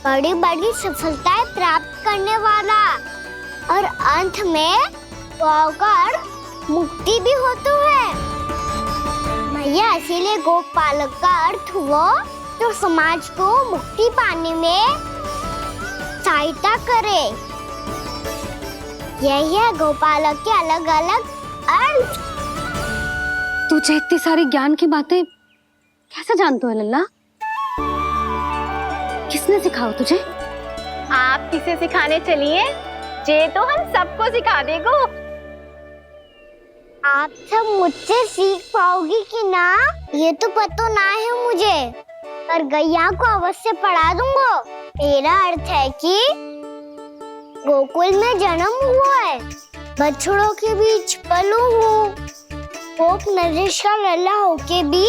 बड़ी बड़ी सफलताएं प्राप्त करने वाला और अंत में पाकर मुक्ति भी होती है। मैया इसीलिए गोपालक का अर्थ हुआ जो समाज को मुक्ति पाने में सहायता करे। यही है गोपालक के अलग अलग अर्थ। तुझे इतनी सारी ज्ञान की बातें कैसे जानते हो लल्ला? किसने सिखाओ तुझे? आप किसे सिखाने चलिए, जे तो हम सबको सिखा देगो। आप सब मुझसे सीख पाओगी कि ना ये तो पता ना है मुझे, पर गैया को अवश्य पढ़ा दूंगा। मेरा अर्थ है कि गोकुल में जन्म हुआ है, बछड़ों के बीच पलू हूँ। गोप नरेश का लल्ला होके भी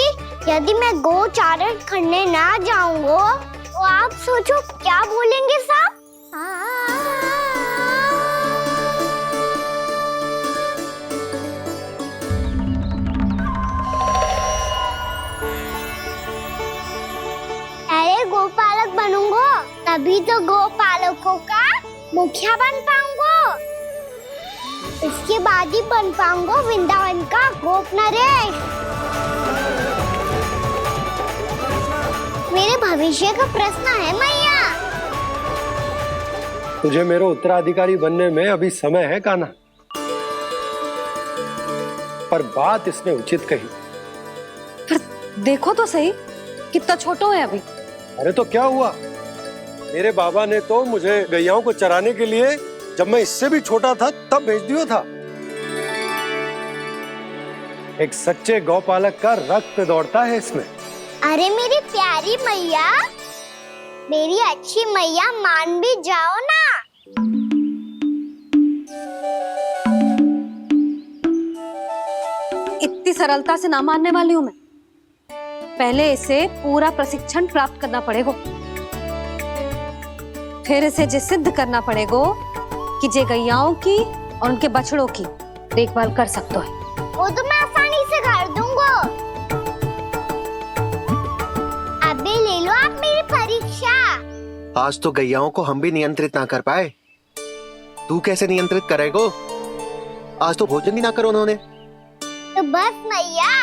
यदि मैं गोचारण करने ना जाऊंगा तो आप सोचो क्या बोलेंगे साहब? अरे गोपालक बनूंगा तभी तो गोपालकों का मुखिया बन पाऊंगा। इसके बाद ही बन पाऊंगा वृंदावन का गोप नरेश। मेरे भविष्य का प्रश्न है मैया। तुझे मेरा उत्तराधिकारी बनने में अभी समय है कान्हा, पर बात इसने उचित कही। पर देखो तो सही, कितना छोटो है अभी। अरे तो क्या हुआ, मेरे बाबा ने तो मुझे गैयाओं को चराने के लिए जब मैं इससे भी छोटा था तब भेज दिया था। एक सच्चे गौपालक का रक्त दौड़ता है इसमें। अरे मेरी प्यारी मैया, मेरी अच्छी मैया, मान भी जाओ ना। इतनी सरलता से ना मानने वाली हूं मैं। पहले इसे पूरा प्रशिक्षण प्राप्त करना पड़ेगा, फिर इसे ये सिद्ध करना पड़ेगा कि जे गैयाओं की और उनके बछड़ों की देखभाल कर सकते हैं। वो तो मैं आसानी से कर दूंगा। अबे ले लो आप मेरी परीक्षा। आज तो गैयाओं को हम भी नियंत्रित ना कर पाए, तू कैसे नियंत्रित करेगो? आज तो भोजन भी ना करो उन्होंने। तो बस मैया,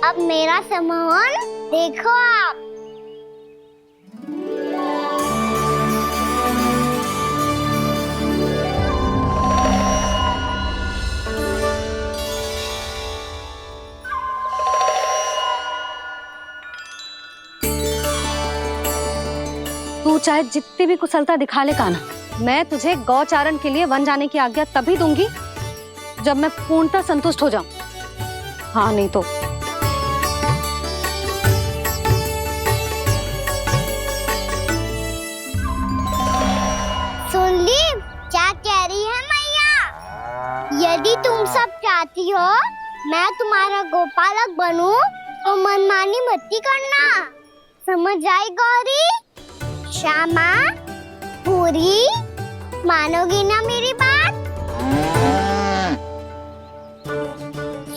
अब मेरा सम्मान देखो आप। तू चाहे जितनी भी कुशलता दिखा ले कान्हा, मैं तुझे गौचारण के लिए वन जाने की आज्ञा तभी दूंगी जब मैं पूर्णतः संतुष्ट हो जाऊं। हाँ नहीं तो सुन ली क्या कह रही है मैया? यदि तुम सब चाहती हो मैं तुम्हारा गोपालक बनूं तो मनमानी मत करना, समझ आई गौरी? श्यामा, पूरी, मानोगी ना मेरी बात?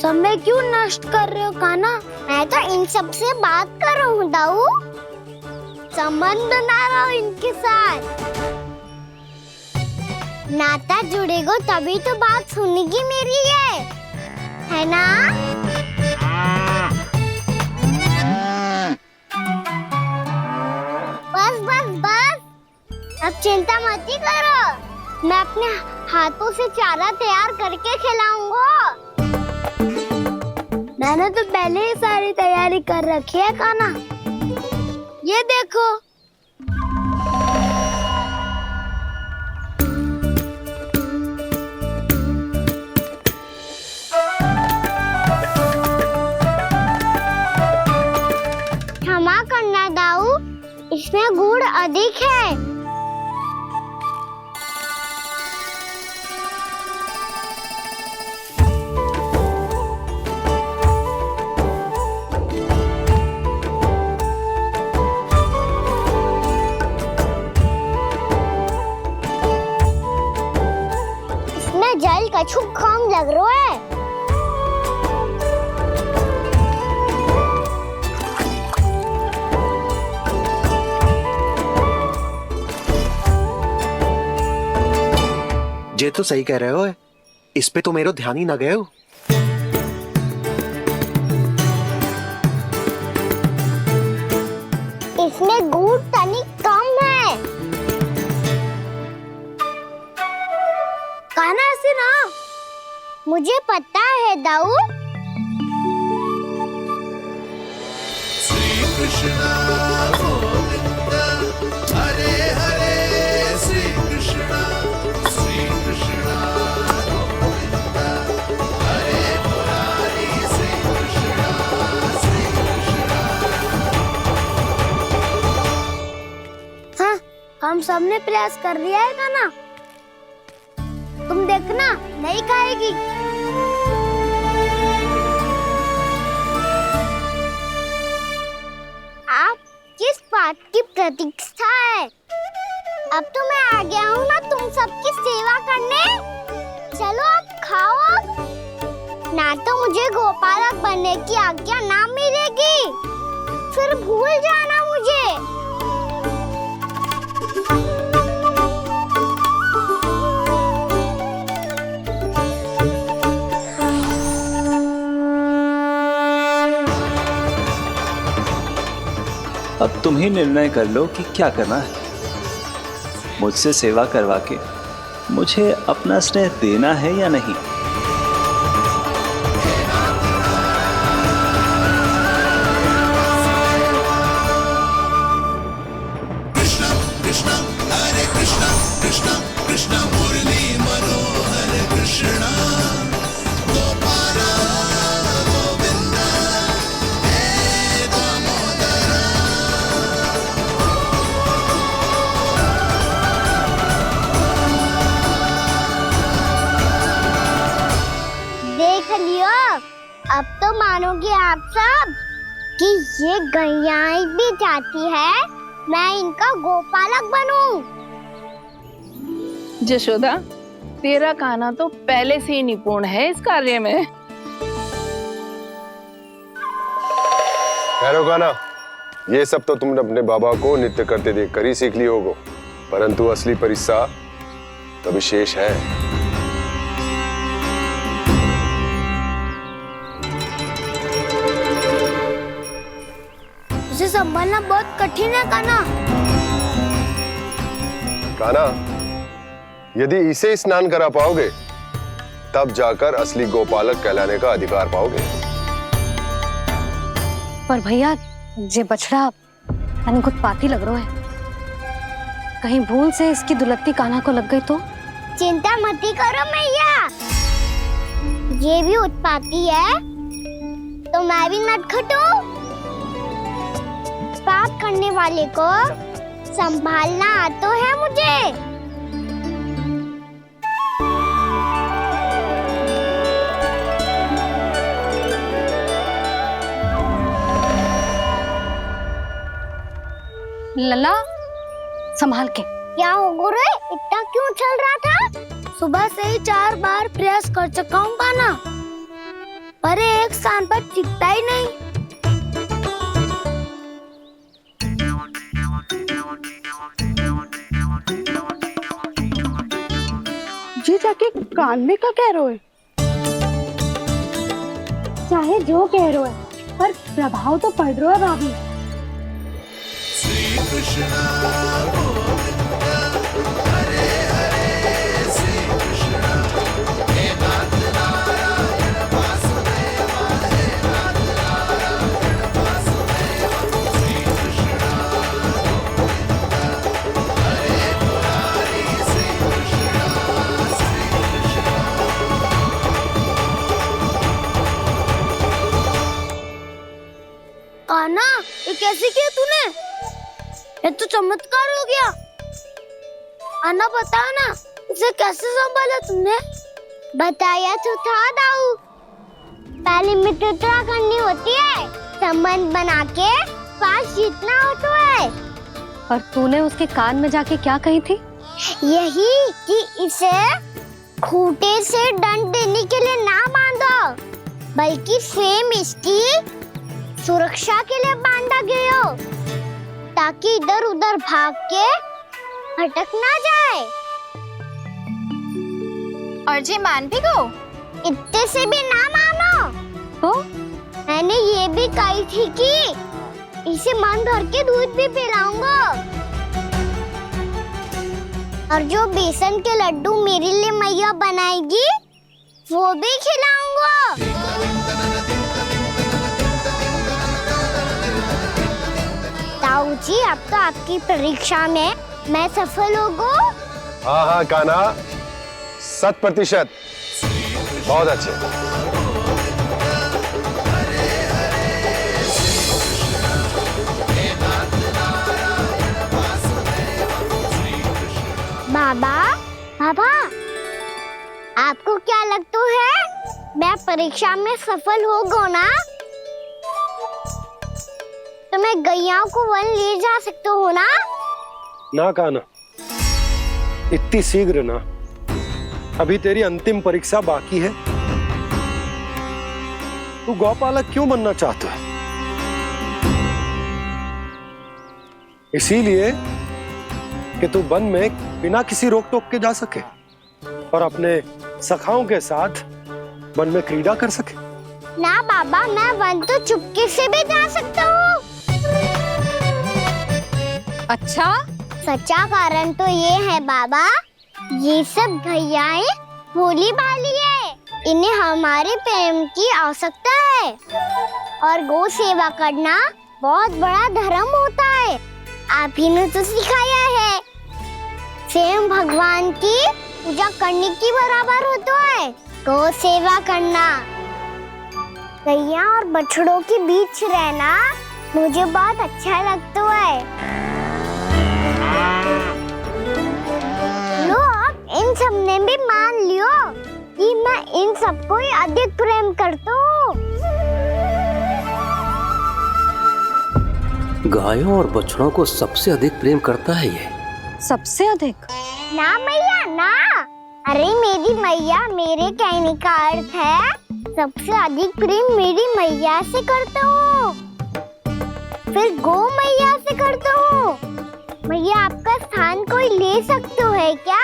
समय क्यों नष्ट कर रहे हो कान्हा? मैं तो इन सब से बात कर रहा हूँ दाऊ, संबंध बना रहा हूँ इनके साथ। नाता जुड़ेगा तभी तो बात सुनेगी मेरी, ये है ना? बस बस बस, अब चिंता मत ही करो, मैं अपने हाथों से चारा तैयार करके खिलाऊंगा। मैंने तो पहले ही सारी तैयारी कर रखी है कान्हा, ये देखो। क्षमा करना दाऊ, इसमें गुड़ अधिक है। इसमें जल कछु कम लग रहा है। ये तो सही कह रहे हो, इस पे तो मेरो ध्यान ही ना गए हो। इसमें गुड़ तनिक कम है। कहना ऐसे ना। मुझे पता है दाऊ। श्री कृष्ण गोविंद हरे हरे श्री कृष्ण गोविंद हरे मुरारी श्री कृष्ण हाँ, हम सबने प्रयास कर लिया है गाना। तुम देखना नहीं खाएगी। आप किस बात की प्रतीक्षा है? अब तो मैं आ गया हूँ ना तुम सबकी सेवा करने। चलो अब खाओ अब। ना तो मुझे गोपालक बनने की आज्ञा ना मिलेगी, फिर भूल जाना मुझे। अब तुम ही निर्णय कर लो कि क्या करना है। मुझसे सेवा करवा के मुझे अपना स्नेह देना है या नहीं। कृष्ण कृष्ण हरे कृष्ण कृष्ण कृष्ण मुरली मनोहर कृष्ण गोपाल गोविंद हे दामोदर। देख लियो, अब तो मानोगे आप सब कि ये गैयाएं भी चाहती है मैं इनका गोपालक बनूं। जशोदा, तेरा कान्हा तो पहले से ही निपुण है इस कार्य में। खैर होगा ना, ये सब तो तुमने अपने बाबा को नृत्य करते देखकर ही सीख ली होगो, परंतु असली परिस्सा तो विशेष है। उसे संभालना बहुत कठिन है कान्हा। कान्हा, यदि इसे स्नान करा पाओगे तब जाकर असली गोपालक कहलाने का अधिकार पाओगे। पर भैया, ये बछड़ा कुछ पाती लग रहा है। कहीं भूल से इसकी दुलत्ती कान्हा को लग गई तो? चिंता मत करो मैया, ये भी उत्पाती है तो मैं भी नटखट हूँ। पाप करने वाले को संभालना आता है मुझे। लला, संभाल के। क्या हो गुरु, इतना क्यों चल रहा था? सुबह से ही 4 बार प्रयास कर चुका हूँ कान्हा, पर एक स्थान पर टिकता ही नहीं। जी जाके कान में का कह रहे हो? चाहे जो कह रहे हो, पर प्रभाव तो पड़ रहा है भाभी। श्री कृष्ण गोविंद हरे हरे श्री कृष्ण हे नाथ नारायण वासुदेव हे नाथ नारायण वासुदेव। श्री कृष्ण गोविंद हरे मुरारी श्री कृष्ण कान्हा, ये कैसे किया तूने? ये तो चमत्कार हो गया। अन्ना बताओ ना, इसे कैसे संभाला तुमने? बताया तो था दाऊ। पहले मित्रता करनी होती है, संबंध बना के पास जीतना होता है। और तूने उसके कान में जाके क्या कही थी? यही कि इसे खूंटे से दंड देने के लिए ना बांधो, बल्कि फ्रेम इसकी सुरक्षा के लिए बांधा गया हो, ताकि इधर उधर भाग के भटक ना जाए। और जी मान भी गो। इतने से भी ना मानो। तो मैंने ये भी कही थी कि इसे मन भर के दूध भी पिलाऊंगा और जो बेसन के लड्डू मेरे लिए मैया बनाएगी वो भी खिलाऊंगा। ताऊ जी, अब तो आपकी परीक्षा में मैं सफल होगा। हाँ हाँ कान्हा, 100%। बहुत अच्छे। बाबा, बाबा, आपको क्या लगता है मैं परीक्षा में सफल हो गो ना तो मैं गैयाओं को वन ले जा सकता हूँ ना? ना कान्हा, इतनी शीघ्र ना। अभी तेरी अंतिम परीक्षा बाकी है। तू गौपालक क्यों बनना चाहता है? इसीलिए कि तू वन में बिना किसी रोक टोक के जा सके और अपने सखाओं के साथ वन में क्रीड़ा कर सके। ना बाबा, मैं वन तो चुपके से भी जा सकता हूँ। अच्छा, सच्चा कारण तो ये है बाबा, ये सब गैयाएं भोली भाली है, इन्हें हमारे प्रेम की आवश्यकता है और गौ सेवा करना बहुत बड़ा धर्म होता है। आप ही ने तो सिखाया है, स्वयं भगवान की पूजा करने की बराबर होता है गौ सेवा करना। गैया और बछड़ों के बीच रहना मुझे बहुत अच्छा लगता है। लो, अब इन सब ने भी मान लियो कि मैं इन सबको ही अधिक प्रेम करता हूँ। गायों और बछड़ों को सबसे अधिक प्रेम करता है ये। सबसे अधिक? ना मैया ना, अरे मेरी मैया, मेरे कहने का अर्थ है सबसे अधिक प्रेम मेरी मैया से करता हूँ, फिर गौ मैया से करता हूँ। मैया, आपका स्थान कोई ले सकते है क्या?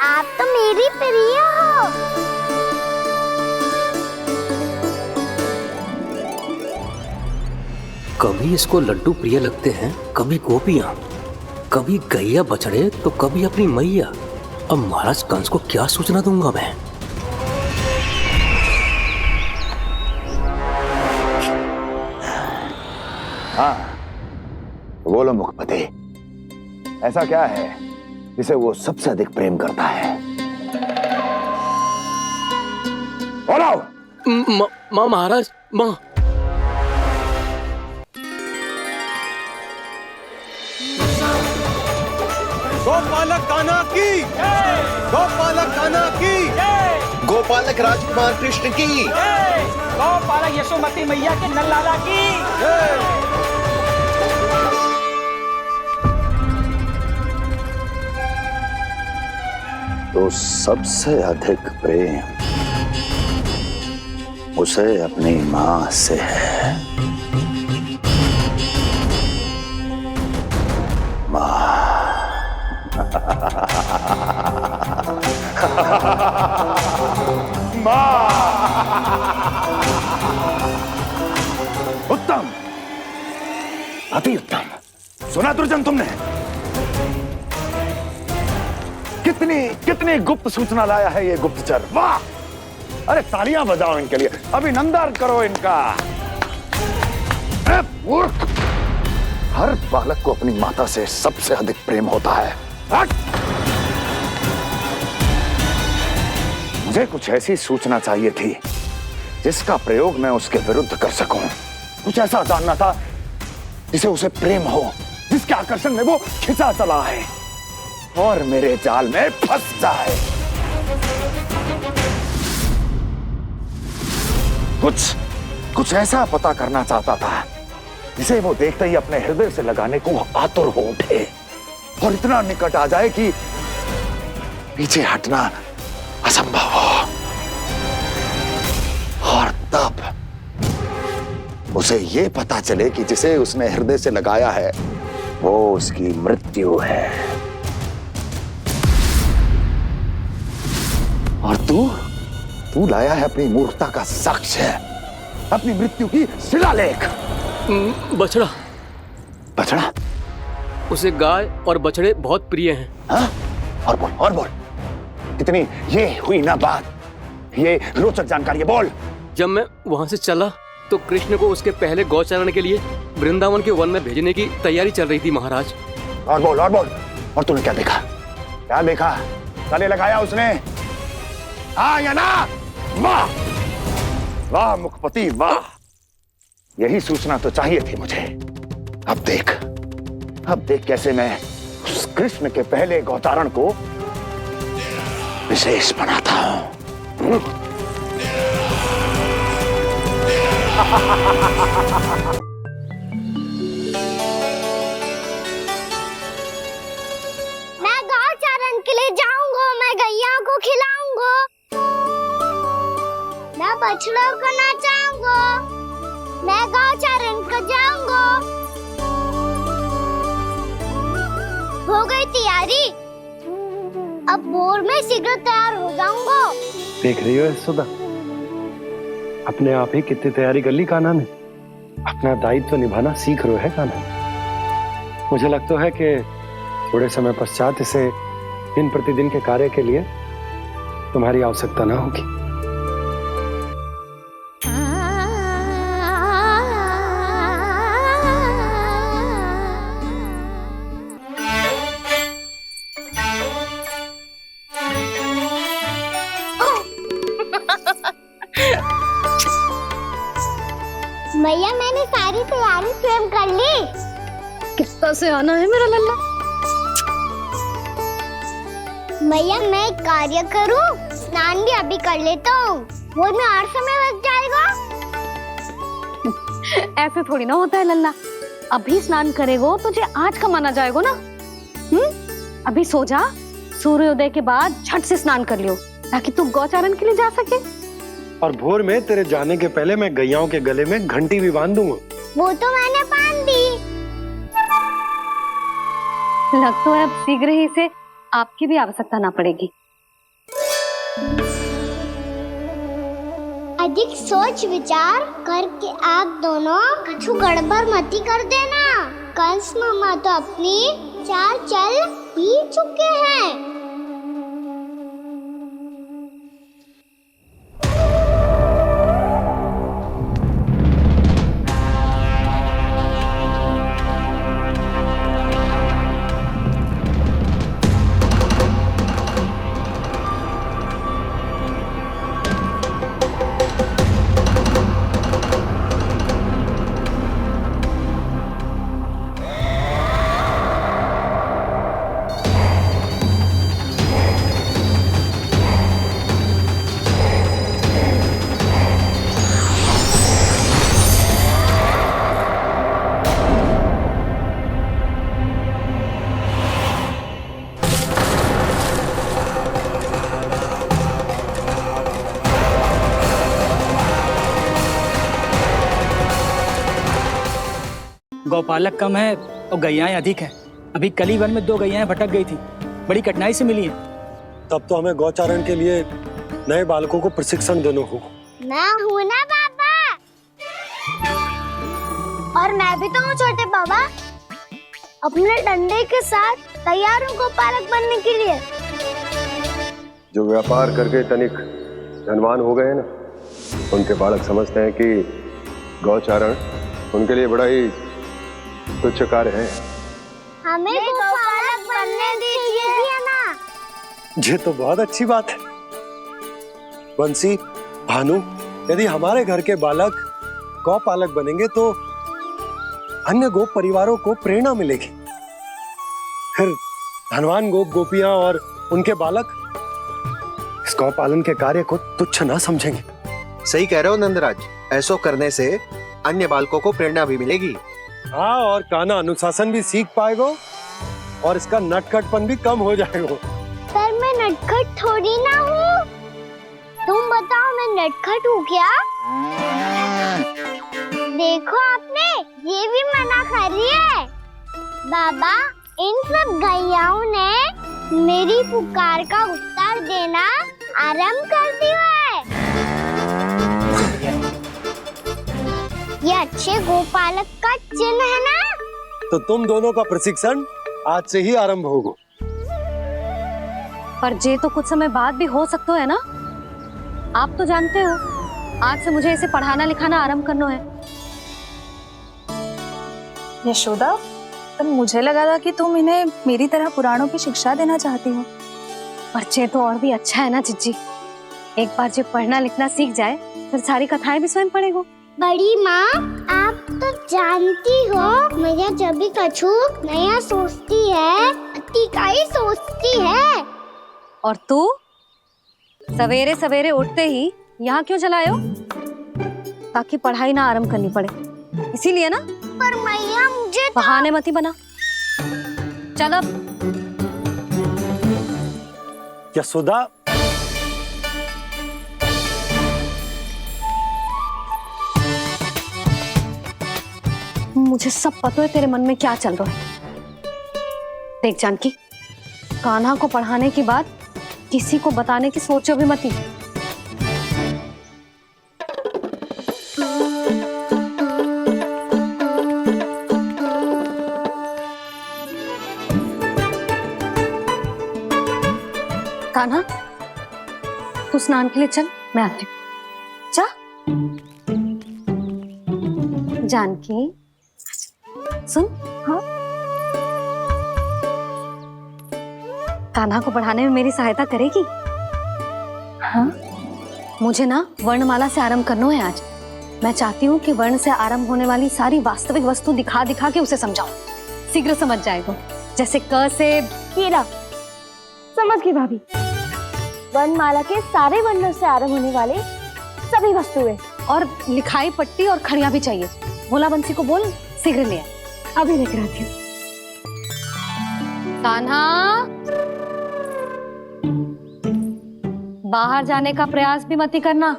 आप तो मेरी प्रिय हो। कभी इसको लड्डू प्रिय लगते हैं, कभी गोपियां, कभी गैया बछड़े, तो कभी अपनी मैया। अब महाराज कंस को क्या सूचना दूंगा मैं? हाँ, बोलो मुखपति, ऐसा क्या है जिसे वो सबसे अधिक प्रेम करता है? बोलो। माँ महाराज, माँ। गोपालक कान्हा की, गोपालक कान्हा की, गोपालक राजकुमार कृष्ण की, गोपालक यशोमती मैया के नल्लाला की। तो सबसे अधिक प्रेम उसे अपनी माँ से है। माँ। उत्तम, अति उत्तम। सुना दुर्जन तुमने? कितनी कितनी गुप्त सूचना लाया है ये गुप्तचर। वाह! अरे तालियां बजाओ इनके लिए, अभिनंदन करो इनका। मूर्ख! हर बालक को अपनी माता से सबसे अधिक प्रेम होता है। मुझे कुछ ऐसी सूचना चाहिए थी जिसका प्रयोग मैं उसके विरुद्ध कर सकूं। कुछ ऐसा जानना था जिसे उसे प्रेम हो, जिसके आकर्षण में वो खिंचा चला है और मेरे जाल में फंस जाए। कुछ ऐसा पता करना चाहता था जिसे वो देखते ही अपने हृदय से लगाने को आतुर हो उठे और इतना निकट आ जाए कि पीछे हटना असंभव हो। और तब उसे ये पता चले कि जिसे उसने हृदय से लगाया है वो उसकी मृत्यु है। और तू लाया है अपनी मूर्खता का साक्ष्य, अपनी मृत्यु की शिलालेख। बछड़ा बछड़ा? उसे गाय और बछड़े बहुत प्रिय हैं। हाँ? और बोल कितनी ये हुई ना बात, ये रोचक जानकारी है, बोल। जब मैं वहां से चला तो कृष्ण को उसके पहले गौचारण के लिए वृंदावन के वन में भेजने की तैयारी चल रही थी महाराज। और बोल और तूने क्या देखा? गले लगाया उसने? हाँ या ना? वाह वाह मुखपति वाह, यही सूचना तो चाहिए थी मुझे। अब देख कैसे मैं उस कृष्ण के पहले गौचारण को विशेष बनाता हूं। मैं गौचारण के लिए जाऊंगा, मैं गैया को खिलाऊंगा, मैं बछड़ों को नचाऊंगा, मैं गौचारण को जाऊंगा। हो गई तैयारी, अब भोर में शीघ्र तैयार हो जाऊंगा। देख रही हो यशोदा, अपने आप ही कितनी तैयारी कर ली कान्हा ने। अपना दायित्व निभाना सीख रहे है कान्हा। मुझे लगता है कि थोड़े समय पश्चात इसे दिन प्रतिदिन के कार्य के लिए तुम्हारी आवश्यकता ना होगी। भैया मैंने सारी तैयारी स्वयं कर ली। कितना से आना है मेरा लल्ला? भैया मैं एक कार्य करूं, स्नान भी अभी कर लेता हूँ, वो में और समय लग जाएगा। ऐसे थोड़ी ना होता है लल्ला, अभी स्नान करेगो तुझे आज का माना जाएगा ना। अभी सो जा, सूर्योदय के बाद झट से स्नान कर लियो ताकि तू गौचारण के लिए जा सके। और भोर में तेरे जाने के पहले मैं गैयाओं के गले में घंटी भी बांध दूंगा। वो तो मैंने बांध दी। लग तो है अब शीघ्र ही इसे आपकी भी आवश्यकता ना पड़ेगी। अधिक सोच विचार करके आप दोनों कछु गड़बड़ मती कर देना। कंस मामा तो अपनी चाल चल ही चुके हैं। गौपालक कम है और गैयाएं अधिक हैं। अभी कली वन में 2 गैयाएं भटक गई थी, बड़ी कठिनाई से मिली हैं। तब तो हमें गौचारण के लिए नए बालकों को प्रशिक्षण देना होगा। मैं हूँ ना बाबा, और मैं भी तो हूँ छोटे बाबा। अपने डंडे के साथ तैयार हूँ गौपालक बनने के लिए। जो व्यापार करके तनिक धनवान हो गए हैं ना, उनके बालक समझते हैं कि गौचारण उनके लिए बड़ा ही तुच्छ कार्य है। हमें गौपालक बनने दीजिए ना। ये तो बहुत अच्छी बात है। बंसी, भानु, यदि हमारे घर के बालक गौपालक बनेंगे तो अन्य गोप परिवारों को प्रेरणा मिलेगी। फिर धनवान गोप गोपियां और उनके बालक इस गौपालन के कार्य को तुच्छ ना समझेंगे। सही कह रहे हो नंदराज, ऐसा करने से अन्य बालकों को प्रेरणा भी मिलेगी। हाँ, और कान्हा अनुशासन भी सीख पाएगा और इसका नटखटपन भी कम हो जाएगा। पर मैं नटखट थोड़ी ना हूँ। तुम बताओ मैं नटखट हूँ क्या? देखो आपने ये भी मना कर रही है। बाबा, इन सब गैयाओं ने मेरी पुकार का उत्तर देना आराम करती है। ये अच्छे गोपालक का चिन्ह है ना? तो तुम दोनों का प्रशिक्षण आज से ही आरंभ होगा। पर जे तो कुछ समय बाद भी हो सकता है ना। आप तो जानते हो आज से मुझे इसे पढ़ाना लिखाना आरंभ करना है। यशोदा, पर मुझे लगा था कि तुम इन्हें मेरी तरह पुराणों की शिक्षा देना चाहती हो। पर जे तो और भी अच्छा है ना जिज्जी। एक बार जो पढ़ना लिखना सीख जाए फिर सारी कथाएं भी स्वयं पढ़ेगो। बड़ी माँ, आप तो जानती हो मैया जब भी कछु नया सोचती है अतिका ही सोचती है। और तू सवेरे सवेरे उठते ही यहाँ क्यों चलायो? ताकि पढ़ाई ना आरंभ करनी पड़े, इसीलिए ना। पर मैया मुझे तो... बहाने मती बना। चल अब। यशोदा, मुझे सब पता है तेरे मन में क्या चल रहा है। देख जानकी, कान्हा को पढ़ाने की बात किसी को बताने की सोचो भी मती। कान्हा, तू स्नान के लिए चल, मैं आती हूँ। जा। जानकी सुन। हाँ, कान्हा को पढ़ाने में मेरी सहायता करेगी? हाँ, मुझे ना वर्णमाला से आरंभ करना है आज। मैं चाहती हूँ कि वर्ण से आरंभ होने वाली सारी वास्तविक वस्तु दिखा दिखा के उसे समझाऊं। शीघ्र समझ जाएगा। जैसे क से कीड़ा। समझ गई भाभी। वर्णमाला के सारे वर्णों से आरंभ होने वाले सभी वस्तुएं। और लिखाई पट्टी और खड़िया भी चाहिए। भोला बंसी को बोल शीघ्र ले आए। अभी लेकर आती हूँ। कान्हा, बाहर जाने का प्रयास भी मत करना।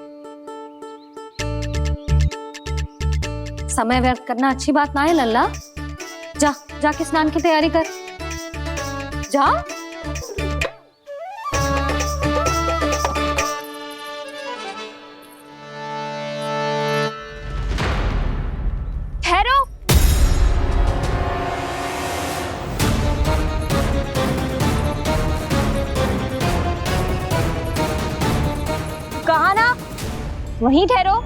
समय व्यर्थ करना अच्छी बात ना है लल्ला। जा, जाके स्नान की तैयारी कर। जा। ठहरो। कहा ना, वहीं ठहरो।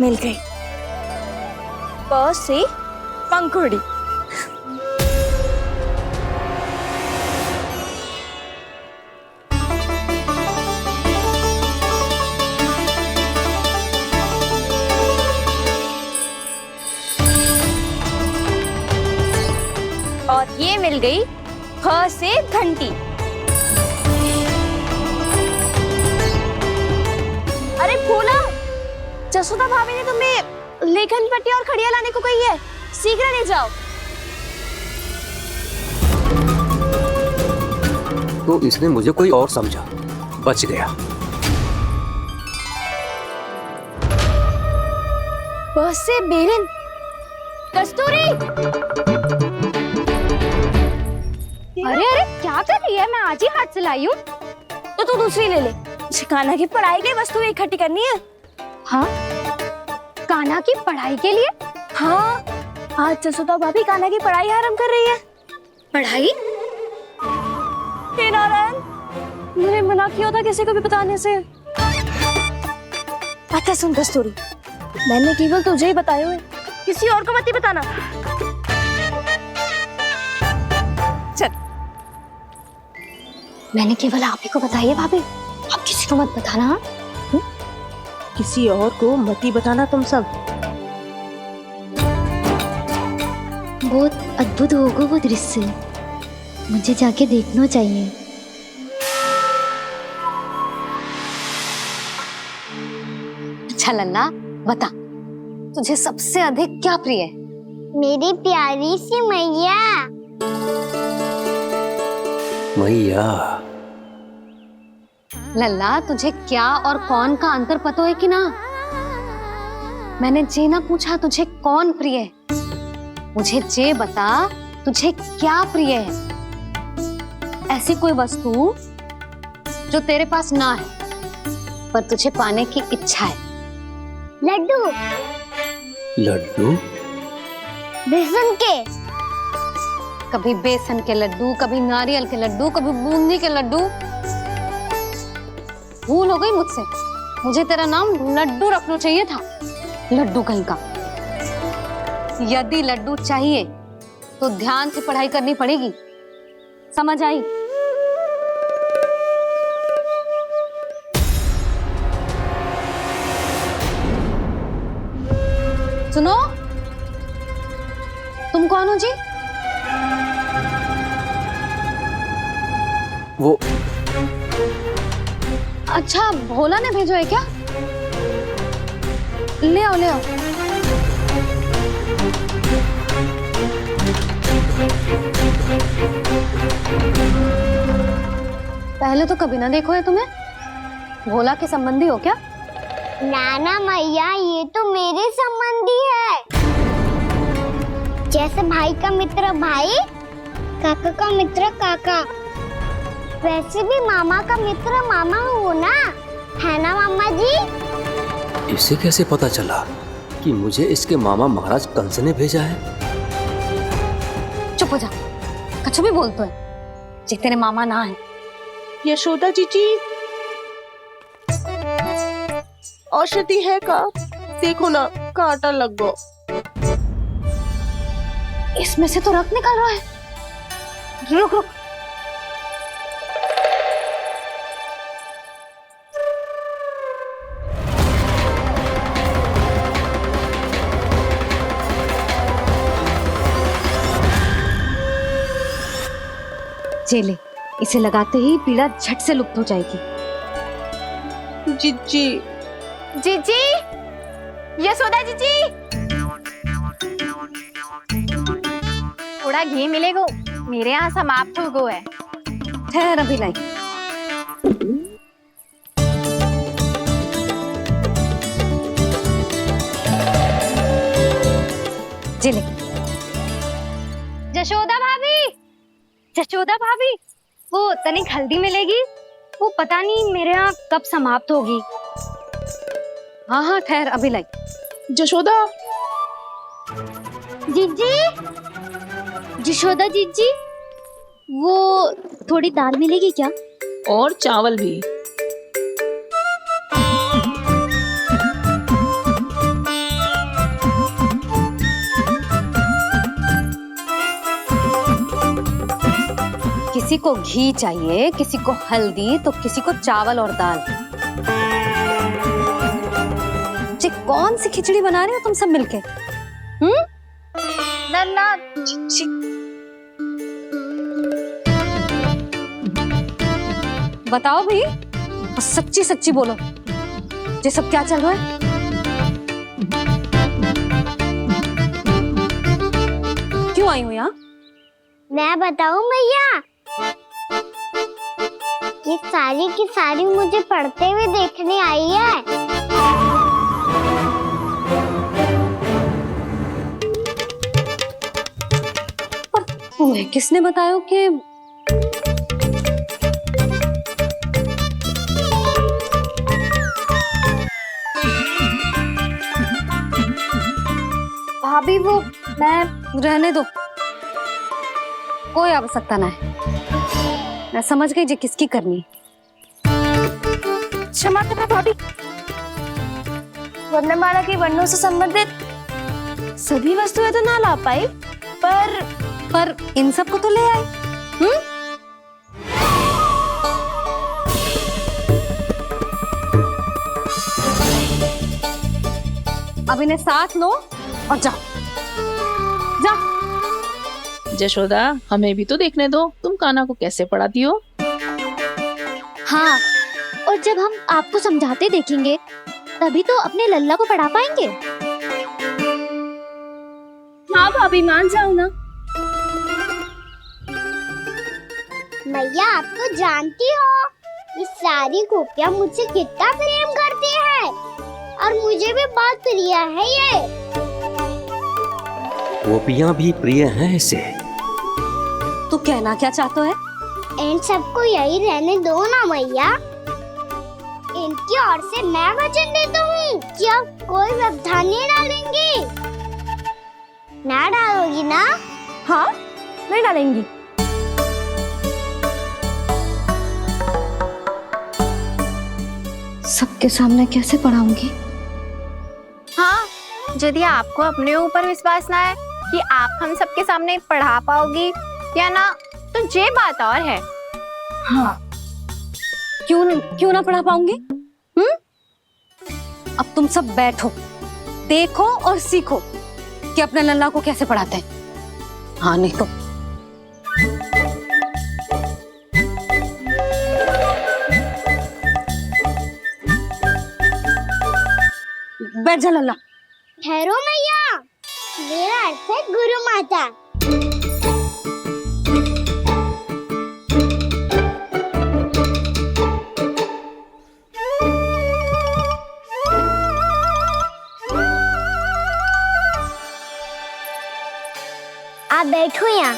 मिल गई। प से पंखुड़ी। और ये मिल गई फ से घंटी। अरे भोला, जसोदा भाभी ने तुम्हें लेखन पट्टी और खड़िया लाने को कही है, शीघ्र ले जाओ। तो इसने मुझे कोई और समझा, बच गया। बस से बेलन। कस्तूरी। अरे अरे क्या कर रही है? मैं आज ही हाथ से लाई हूँ। तो तू दूसरी ले ले। कान्हा की पढ़ाई की वस्तुएं इकट्ठी करनी है। हाँ, कान्हा की पढ़ाई के लिए? हाँ, आज जसोदा भाभी कान्हा की पढ़ाई आरंभ कर रही है। पढ़ाई? हे नारायण, मैंने मना किया था किसी को भी बताने से। अच्छा सुन कस्तूरी, मैंने केवल तुझे ही बताया है, किसी और को मत ही बताना। चल। मैंने केवल आप ही को बताई है भाभी, आप किसी को मत बताना। किसी और को मत ही बताना तुम सब। बहुत अद्भुत होगा वो दृश्य, मुझे जाके देखना चाहिए। अच्छा लल्ला, बता तुझे सबसे अधिक क्या प्रिय है? मेरी प्यारी सी मैया। मैया। लल्ला, तुझे क्या और कौन का अंतर पता है कि ना? मैंने जे ना पूछा तुझे कौन प्रिय है, मुझे जे बता तुझे क्या प्रिय है। ऐसी कोई वस्तु जो तेरे पास ना है पर तुझे पाने की इच्छा है। लड्डू। लड्डू? बेसन के। कभी बेसन के लड्डू, कभी नारियल के लड्डू, कभी बूंदी के लड्डू। भूल हो गई मुझसे, मुझे तेरा नाम लड्डू रखना चाहिए था। लड्डू कहीं का। यदि लड्डू चाहिए तो ध्यान से पढ़ाई करनी पड़ेगी, समझ आई? सुनो, तुम कौन हो जी? वो अच्छा, भोला ने भेजो है क्या? ले आओ ले आओ। पहले तो कभी ना देखो है तुम्हें। भोला के संबंधी हो क्या? नाना मैया, ये तो मेरे संबंधी है। जैसे भाई का मित्र भाई, काका का मित्र काका, वैसे भी मामा का मित्र मामा हो ना, है ना मामा जी? इसे कैसे पता चला कि मुझे इसके मामा महाराज कंस ने भेजा है? चुप हो जा, कछु भी बोलते है जे तेरे मामा ना है। यशोदा जीजी, औषधि है का? देखो ना, कांटा लग गो। इसमें से तो रक्त निकल रहा है। रुक रुक। चले, इसे लगाते ही पीड़ा झट से लुप्त हो जाएगी। जीजी। जीजी, यशोदा जीजी, थोड़ा घी मिलेगा? मेरे यहाँ समाप्त हो गया है। ठहर अभी लाई। चले। जशोदा भाभी, जशोदा भाभी, वो तनिक हल्दी मिलेगी? वो पता नहीं मेरे यहाँ कब समाप्त होगी। हाँ हाँ ठहर अभी लाई। जशोदा। जीजी, जशोदा जीजी, वो थोड़ी दाल मिलेगी क्या? और चावल भी। किसी को घी चाहिए, किसी को हल्दी, तो किसी को चावल और दाल। जी कौन सी खिचड़ी बना रहे हो तुम सब मिलके? नन्ना, बताओ भाई, सच्ची सच्ची बोलो, ये सब क्या चल रहा है? क्यों आई हो यहाँ? मैं बताऊं भैया, ये सारी की सारी मुझे पढ़ते हुए देखने आई है। पर तुम्हें किसने बताया कि भाभी वो मैं रहने दो, कोई आवश्यकता ना है। मैं समझ गई जी किसकी करनी। क्षमा करना भाभी, वर्णमाला के वर्णों से संबंधित सभी वस्तुएं तो ना ला पाई, पर इन सब को तो ले आए। अब इन्हें साथ लो और जाओ। जा। जशोदा, हमें भी तो देखने दो, तुम कान्हा को कैसे पढ़ाती हो। हाँ, और जब हम आपको समझाते देखेंगे तभी तो अपने लल्ला को पढ़ा पाएंगे। हाँ भाभी मान जाओ ना। मैया आप तो जानती हो ये सारी गोपियाँ मुझसे कितना प्रेम करती है और मुझे भी बहुत प्रिय है ये। गोपियाँ भी प्रिय हैं इसे। तू कहना क्या चाहता है? इन सबको यही रहने दो ना मैया। इनकी ओर से मैं वचन देता हूँ कि अब कोई व्यवधान नहीं डालेंगी। ना डालोगी ना? हाँ नहीं डालेंगी। सबके सामने कैसे पढ़ाऊंगी? हाँ, यदि आपको अपने ऊपर विश्वास ना है कि आप हम सबके सामने पढ़ा पाओगी या ना, तो ये बात और है। हाँ, क्यों ना पढ़ा पाऊंगी? अब तुम सब बैठो, देखो और सीखो कि अपने लल्ला को कैसे पढ़ाते हैं। हाँ नहीं तो बैठ जा लल्ला। ठहरो मैया, मेरा अर्थ है गुरु माता। आप बैठो यहाँ।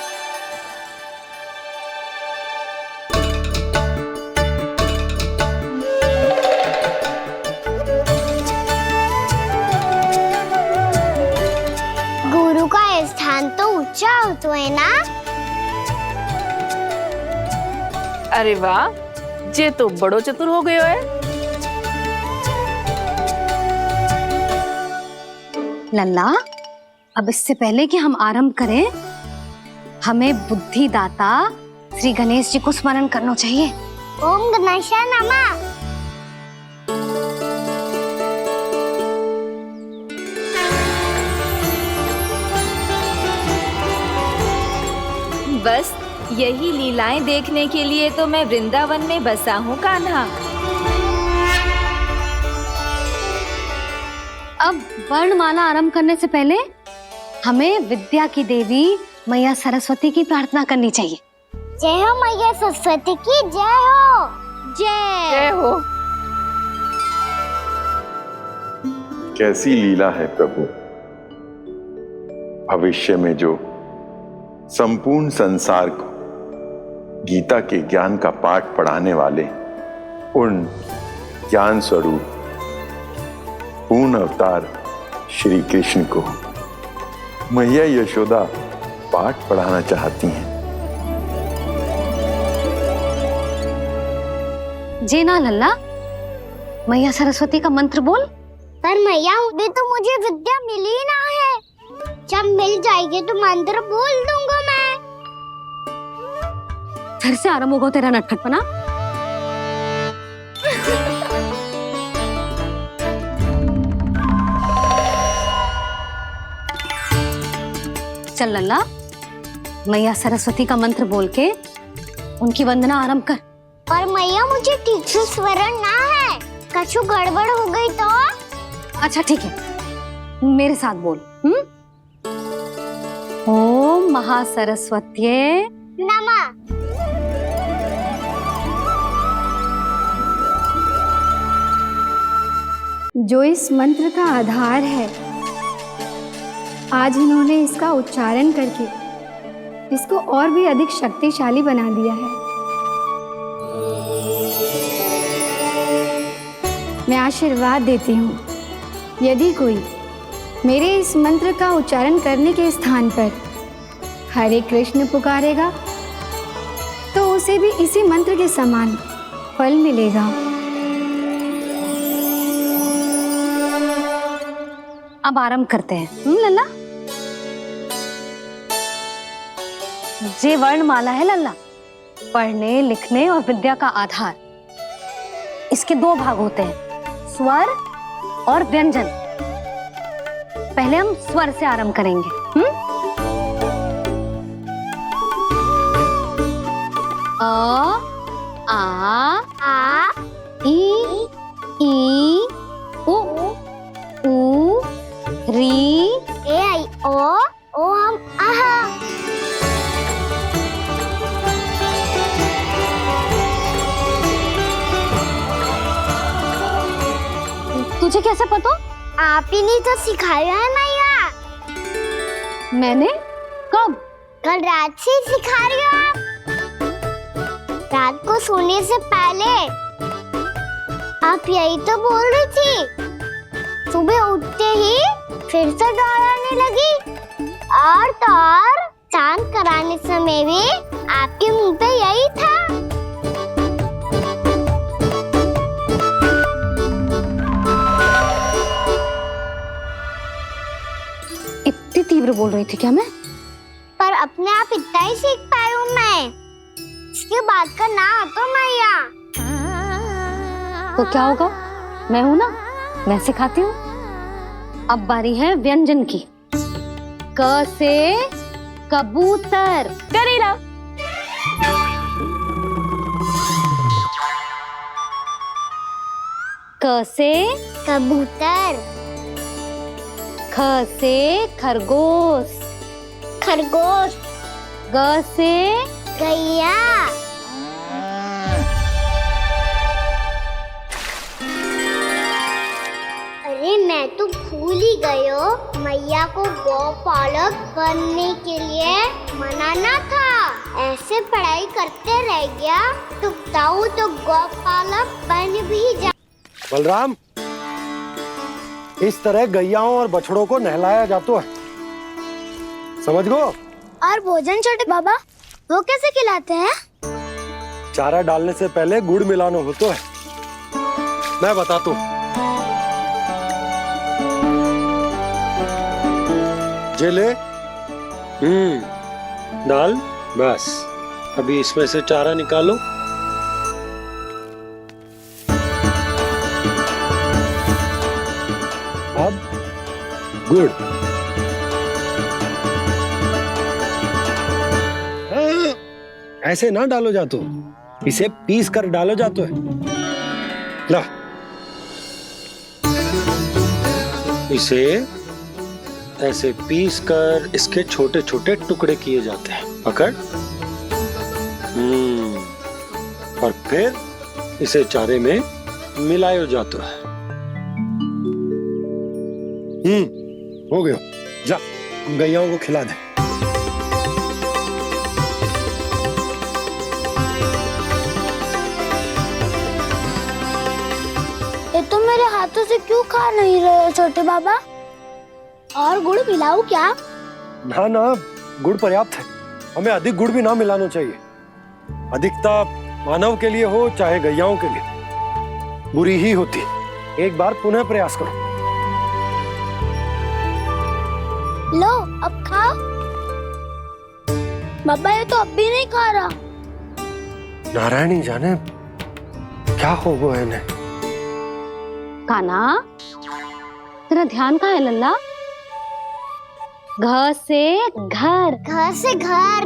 गुरु का स्थान तो ऊंचा होता है ना? अरे वाह, जे तो बड़ो चतुर हो गयो है। लल्ला, अब इससे पहले कि हम आरंभ करें, हमें बुद्धिदाता श्री गणेश जी को स्मरण करना चाहिए। ओम गणेशाय नमः। बस यही लीलाएं देखने के लिए तो मैं वृंदावन में बसा हूँ कान्हा। अब वर्णमाला आरंभ करने से पहले हमें विद्या की देवी मैया सरस्वती की प्रार्थना करनी चाहिए। जय हो मैया सरस्वती की जय हो। जय हो। कैसी लीला है प्रभु। भविष्य में जो संपूर्ण संसार को गीता के ज्ञान का पाठ पढ़ाने वाले उन ज्ञान स्वरूप पूर्ण अवतार श्री कृष्ण को मैया यशोदा पाठ पढ़ाना चाहती हैं। जी ना लल्ला, मैया सरस्वती का मंत्र बोल। पर मैया अभी तो मुझे विद्या मिली ना है। जब मिल जाएगी तो मंत्र बोल दूंगा मैं। फिर से आरंभ होगा तेरा नटखटपना। चल लल्ला, मैया सरस्वती का मंत्र बोल के उनकी वंदना आरंभ कर। पर मैया मुझे ठीक से स्मरण ना है, कछु गड़बड़ हो गई तो? अच्छा ठीक है, मेरे साथ बोल। ओम महासरस्वत्ये नमः। जो इस मंत्र का आधार है, आज इन्होंने इसका उच्चारण करके इसको और भी अधिक शक्तिशाली बना दिया है। मैं आशीर्वाद देती हूँ, यदि कोई मेरे इस मंत्र का उच्चारण करने के स्थान पर हरे कृष्ण पुकारेगा तो उसे भी इसी मंत्र के समान फल मिलेगा। अब आरंभ करते हैं। लल्ला, जे वर्णमाला है लल्ला, पढ़ने लिखने और विद्या का आधार। इसके दो भाग होते हैं, स्वर और व्यंजन। पहले हम स्वर से आरंभ करेंगे। अ, आ, ई, उ, री, ए, आई, ओ, तुझे कैसे पता? आप ही नहीं तो सिखाया है मैया। मैंने? कब? कल रात से सिखा रही हो आप। रात को सोने से पहले आप यही तो बोल रही थी। सुबह उठते ही फिर से डराने लगी और तो और स्नान कराने समय भी आपके मुंह पे यही था। इतनी तीव्र बोल रही थी क्या मैं? पर अपने आप इतना ही सीख पाई हूँ मैं। इसके बाद का ना तो मैया। तो क्या होगा? मैं हूं ना, मैं सिखाती हूँ। अब बारी है व्यंजन की। क से कबूतर। करेला। क से कबूतर। ख से खरगोश। खरगोश। ग से गैया। अरे मैं तो भूल ही गई हूँ, मैया को गौपालक बनने के लिए मनाना था। ऐसे पढ़ाई करते रह गया तो बताऊँ तो गौपालक बन भी जा। बलराम, इस तरह गैयाओं और बछड़ों को नहलाया जाता है, समझ गो? और भोजन छोटे बाबा वो कैसे खिलाते हैं? चारा डालने से पहले गुड़ मिलाना होता है। मैं बताता हूँ। जे ले, डाल, बस। अभी इसमें से चारा निकालो। अब गुड़। ऐसे ना डालो जातो, इसे पीस कर डालो जातो है। ला, इसे ऐसे पीस कर इसके छोटे छोटे टुकड़े किए जाते हैं। पकड़। और फिर इसे चारे में मिलाया जाता है। हो गया। जा, हम गैयाओं को खिला दे। ये तो मेरे हाथों से क्यों खा नहीं रहे हो छोटे बाबा? और गुड़ मिलाऊं क्या? ना ना, गुड़ पर्याप्त है। हमें अधिक गुड़ भी ना मिलाना चाहिए। अधिकता मानव के लिए हो चाहे गैयाओं के लिए बुरी ही होती। एक बार पुनः प्रयास करो। लो, अब खाओ। बाबा ये तो अब भी नहीं खा रहा। नारायणी जाने क्या हो गया इन्हें। कान्हा, तेरा ध्यान कहाँ है लल्ला? घ से घर। घर से घर।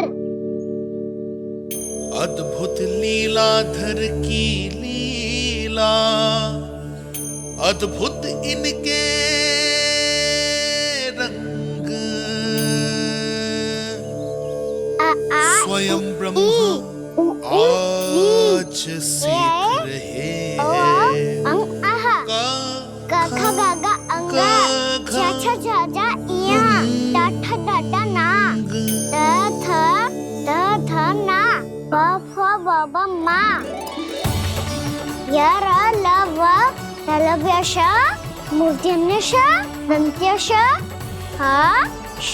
अद्भुत लीलाधर की लीला, अद्भुत इनके रंग, स्वयं ब्रह्म आज सीख रहे हैं। क ख ग घ अंग, छ छ छ ज इया, ट ठ ड ड ना, द ध ना, प फ ब ब मा, य र ल व ललव्य श, मूर्धन्य श, दन्त्य श, ह श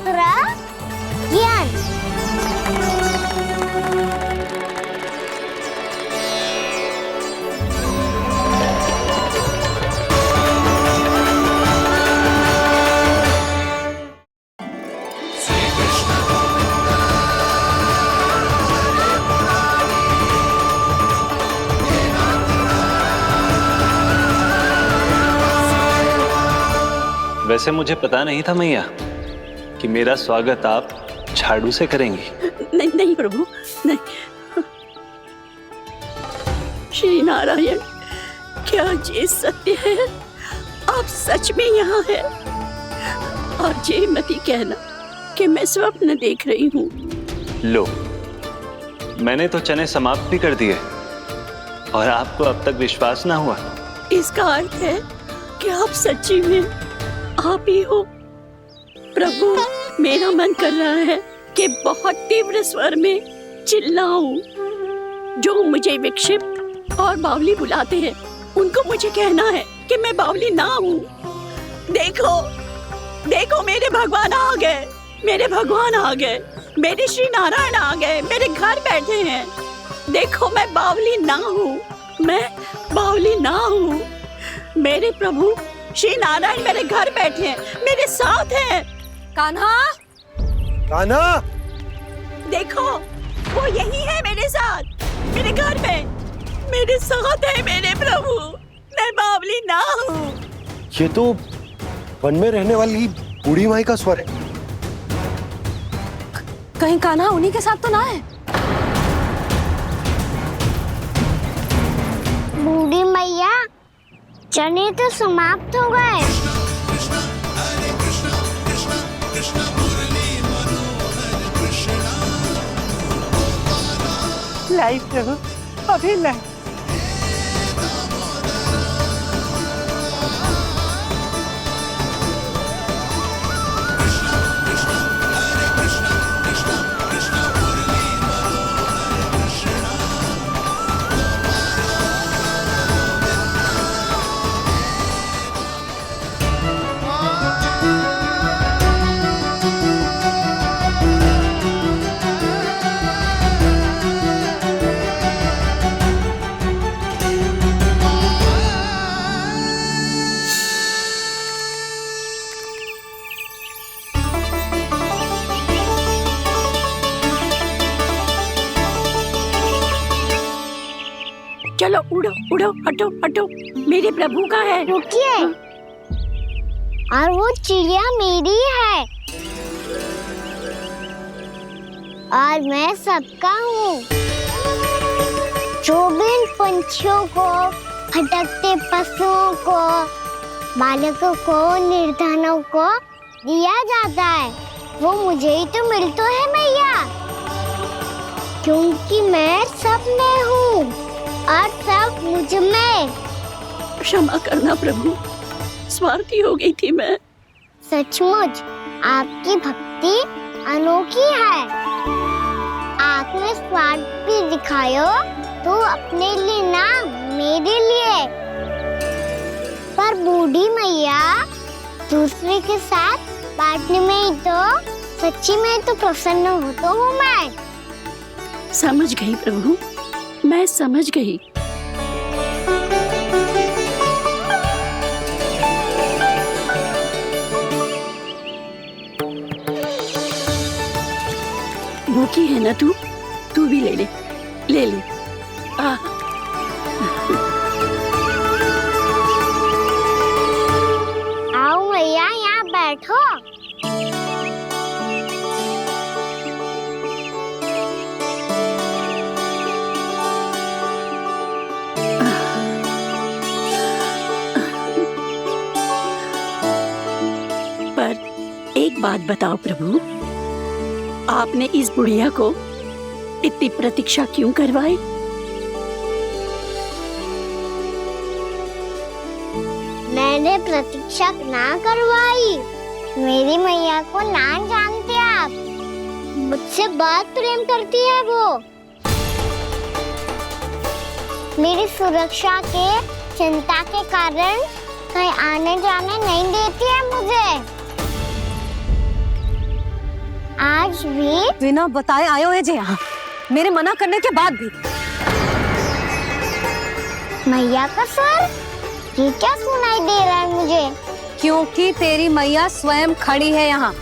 र ज्ञान। वैसे मुझे पता नहीं था मैया कि मेरा स्वागत आप झाड़ू से करेंगी। नहीं नहीं प्रभु, नहीं। श्री नारायण, क्या ये सत्य है? आप सच में यहाँ हैं? और ये मत ही कहना कि मैं स्वप्न देख रही हूँ। लो, मैंने तो चने समाप्त भी कर दिए और आपको अब तक विश्वास ना हुआ। इसका अर्थ है कि आप सच्ची में आप ही हो। प्रभु, मेरा मन कर रहा है कि बहुत तीव्र स्वर में चिल्लाऊं। जो मुझे विक्षिप्त और बावली बुलाते हैं उनको मुझे कहना है कि मैं बावली ना हूँ। देखो देखो, मेरे भगवान आ गए, मेरे भगवान आ गए, मेरे श्री नारायण आ गए, मेरे घर बैठे हैं। देखो, मैं बावली ना हूँ, मैं बावली ना हूँ। मेरे प्रभु श्री नारायण मेरे घर बैठे हैं, मेरे साथ हैं। कान्हा, कान्हा, देखो वो यही है मेरे साथ, मेरे घर में मेरे साथ है मेरे प्रभु। मैं बावली ना हूँ। ये तो वन में रहने वाली बूढ़ी माई का स्वर है। कहीं कान्हा उन्हीं के साथ तो ना है? बूढ़ी मैया, चने तो समाप्त हो गए। लाई प्रभु, अभी लाई। चलो उड़ो उड़ो, हटो हटो, मेरे प्रभु का है। रुकिए, और वो चिड़िया मेरी है और मैं सबका हूँ। जो भी इन पंछियों को, भटकते पशुओं को, बालकों को, निर्धनों को दिया जाता है, वो मुझे ही तो मिलता है मैया, क्योंकि मैं सब में हूँ और सब मुझ में। क्षमा करना प्रभु, स्वार्थी हो गई थी मैं। सचमुच आपकी भक्ति अनोखी है। आपने स्वार्थ भी दिखायो तो अपने लिए ना, मेरे लिए। पर बूढ़ी मैया, दूसरे के साथ बांटने में ही तो सच्ची में तो प्रसन्न होता हूँ मैं। समझ गई प्रभु, मैं समझ गई। भूखी है ना तू भी ले ले, ले ले। आओ मैया, यहाँ बैठो। एक बात बताओ प्रभु, आपने इस बुढ़िया को इतनी प्रतीक्षा क्यों करवाई? मैंने प्रतीक्षा ना करवाई। मेरी मैया को ना जानते आप, मुझसे बहुत प्रेम करती है वो। मेरी सुरक्षा के चिंता के कारण कहीं आने जाने नहीं देती है मुझे। आज भी बिना बताए आयो है जे यहाँ, मेरे मना करने के बाद भी। मैया का स्वर, ये क्या सुनाई दे रहा है मुझे? क्योंकि तेरी मैया स्वयं खड़ी है यहाँ।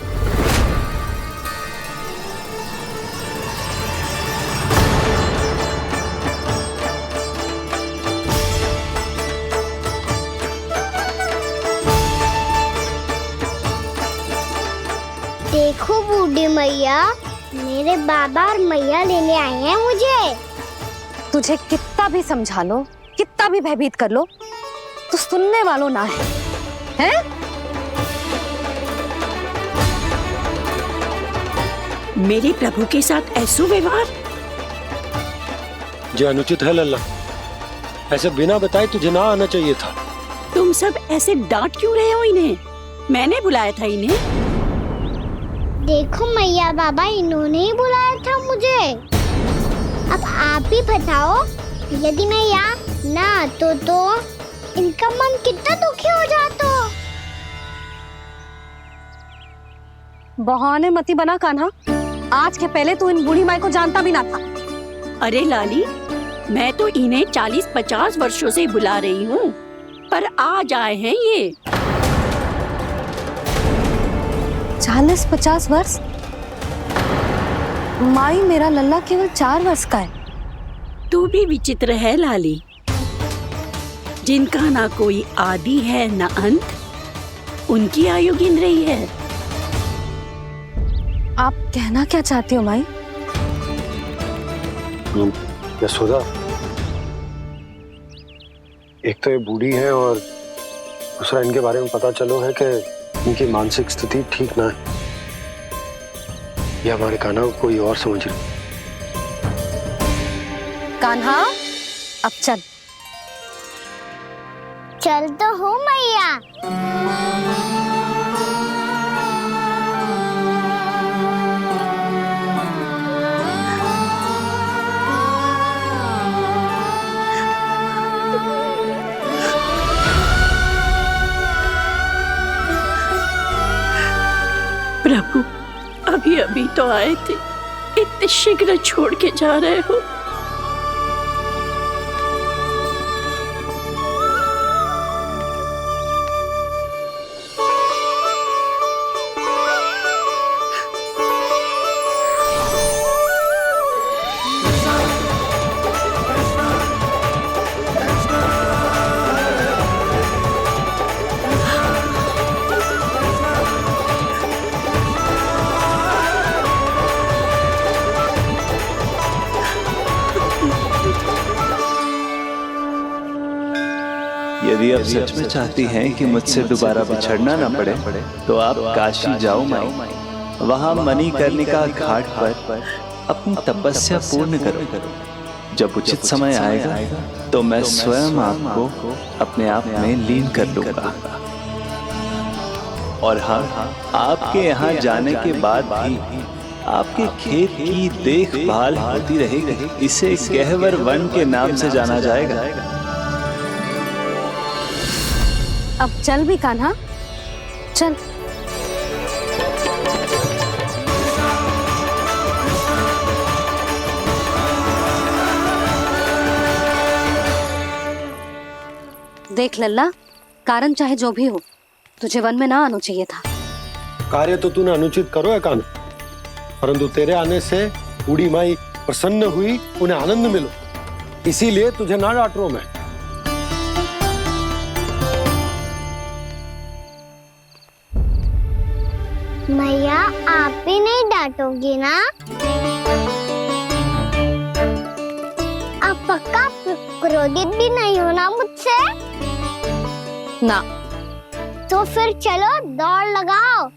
देखो बूढ़ी मैया, मेरे बाबा और मैया लेने आए हैं मुझे। तुझे कितना भी समझा लो, कितना भी भयभीत कर लो, तो सुनने वालों ना है, हैं? मेरे प्रभु के साथ ऐसा व्यवहार जो अनुचित है लल्ला। ऐसे बिना बताए तुझे ना आना चाहिए था। तुम सब ऐसे डांट क्यों रहे हो इन्हें? मैंने बुलाया था इन्हें। देखो मैया बाबा, इन्होंने ही बुलाया था मुझे। अब आप ही बताओ, यदि मैं यहाँ ना आतो तो इनका मन कितना दुखी हो जाता। बहाने मती बना कान्हा, आज के पहले तू इन बूढ़ी माई को जानता भी ना था। अरे लाली, मैं तो इन्हें 40-50 वर्षों से बुला रही हूँ, पर आज आए हैं ये। 40-50 वर्ष? माई, मेरा लल्ला केवल 4 वर्ष का है। तू भी विचित्र है लाली, जिनका ना कोई आदि है ना अंत, उनकी आयु गिन रही है। आप कहना क्या चाहती हो माई? यशोदा, एक तो ये बूढ़ी है और दूसरा इनके बारे में पता चलो है कि इनकी मानसिक स्थिति ठीक ना है। ये हमारे कान्हा को कोई और समझ रही। कान्हा, अब चल। चल तो हूँ मैया। प्रभु, अभी अभी तो आए थे, इतने शीघ्र छोड़ के जा रहे हो। यदि आप सच में चाहती हैं कि मुझसे दोबारा बिछड़ना ना पड़े तो आप काशी जाओ माई। वहां मणिकर्णिका घाट पर अपनी तपस्या पूर्ण करो। जब उचित समय आएगा तो मैं स्वयं आपको अपने आप में लीन कर लूंगा। और हाँ, आपके यहाँ जाने के बाद भी आपके खेत की देखभाल होती रहेगी। इसे गहवर वन के नाम से जाना जाएगा। अब चल भी कान्हा, चल। देख लल्ला, कारण चाहे जो भी हो, तुझे वन में ना आना चाहिए था। कार्य तो तूने अनुचित करो है कान्हा, परंतु तेरे आने से बूढ़ी माई प्रसन्न हुई, उन्हें आनंद मिलो, इसीलिए तुझे ना डांट रहा हूं मैं। मैया, आप ही नहीं डांटोगी ना? आप पक्का क्रोधित भी नहीं हो ना मुझसे? ना। तो फिर चलो दौड़ लगाओ,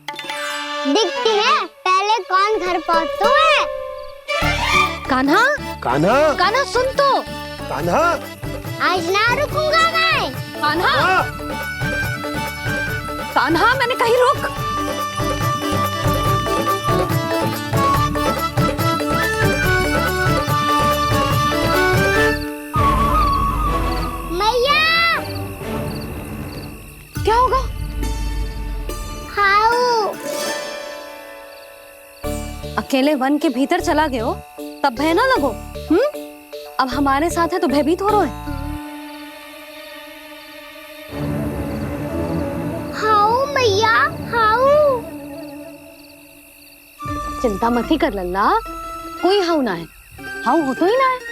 दिखती है पहले कौन घर पहुंचता है। कान्हा, कान्हा, कान्हा सुन तो। कान्हा, आज ना रुकूंगा मैं। कान्हा, कान्हा, मैंने कहीं रोक। क्या होगा? हाउ अकेले वन के भीतर चला गए हो तब भय ना लगो। अब हमारे साथ है तो भयभीत हो रहे हो। हाउ मैया, हाउ। चिंता मत ही कर लल्ला, कोई हाउ ना है। हाउ हो तो ही ना है।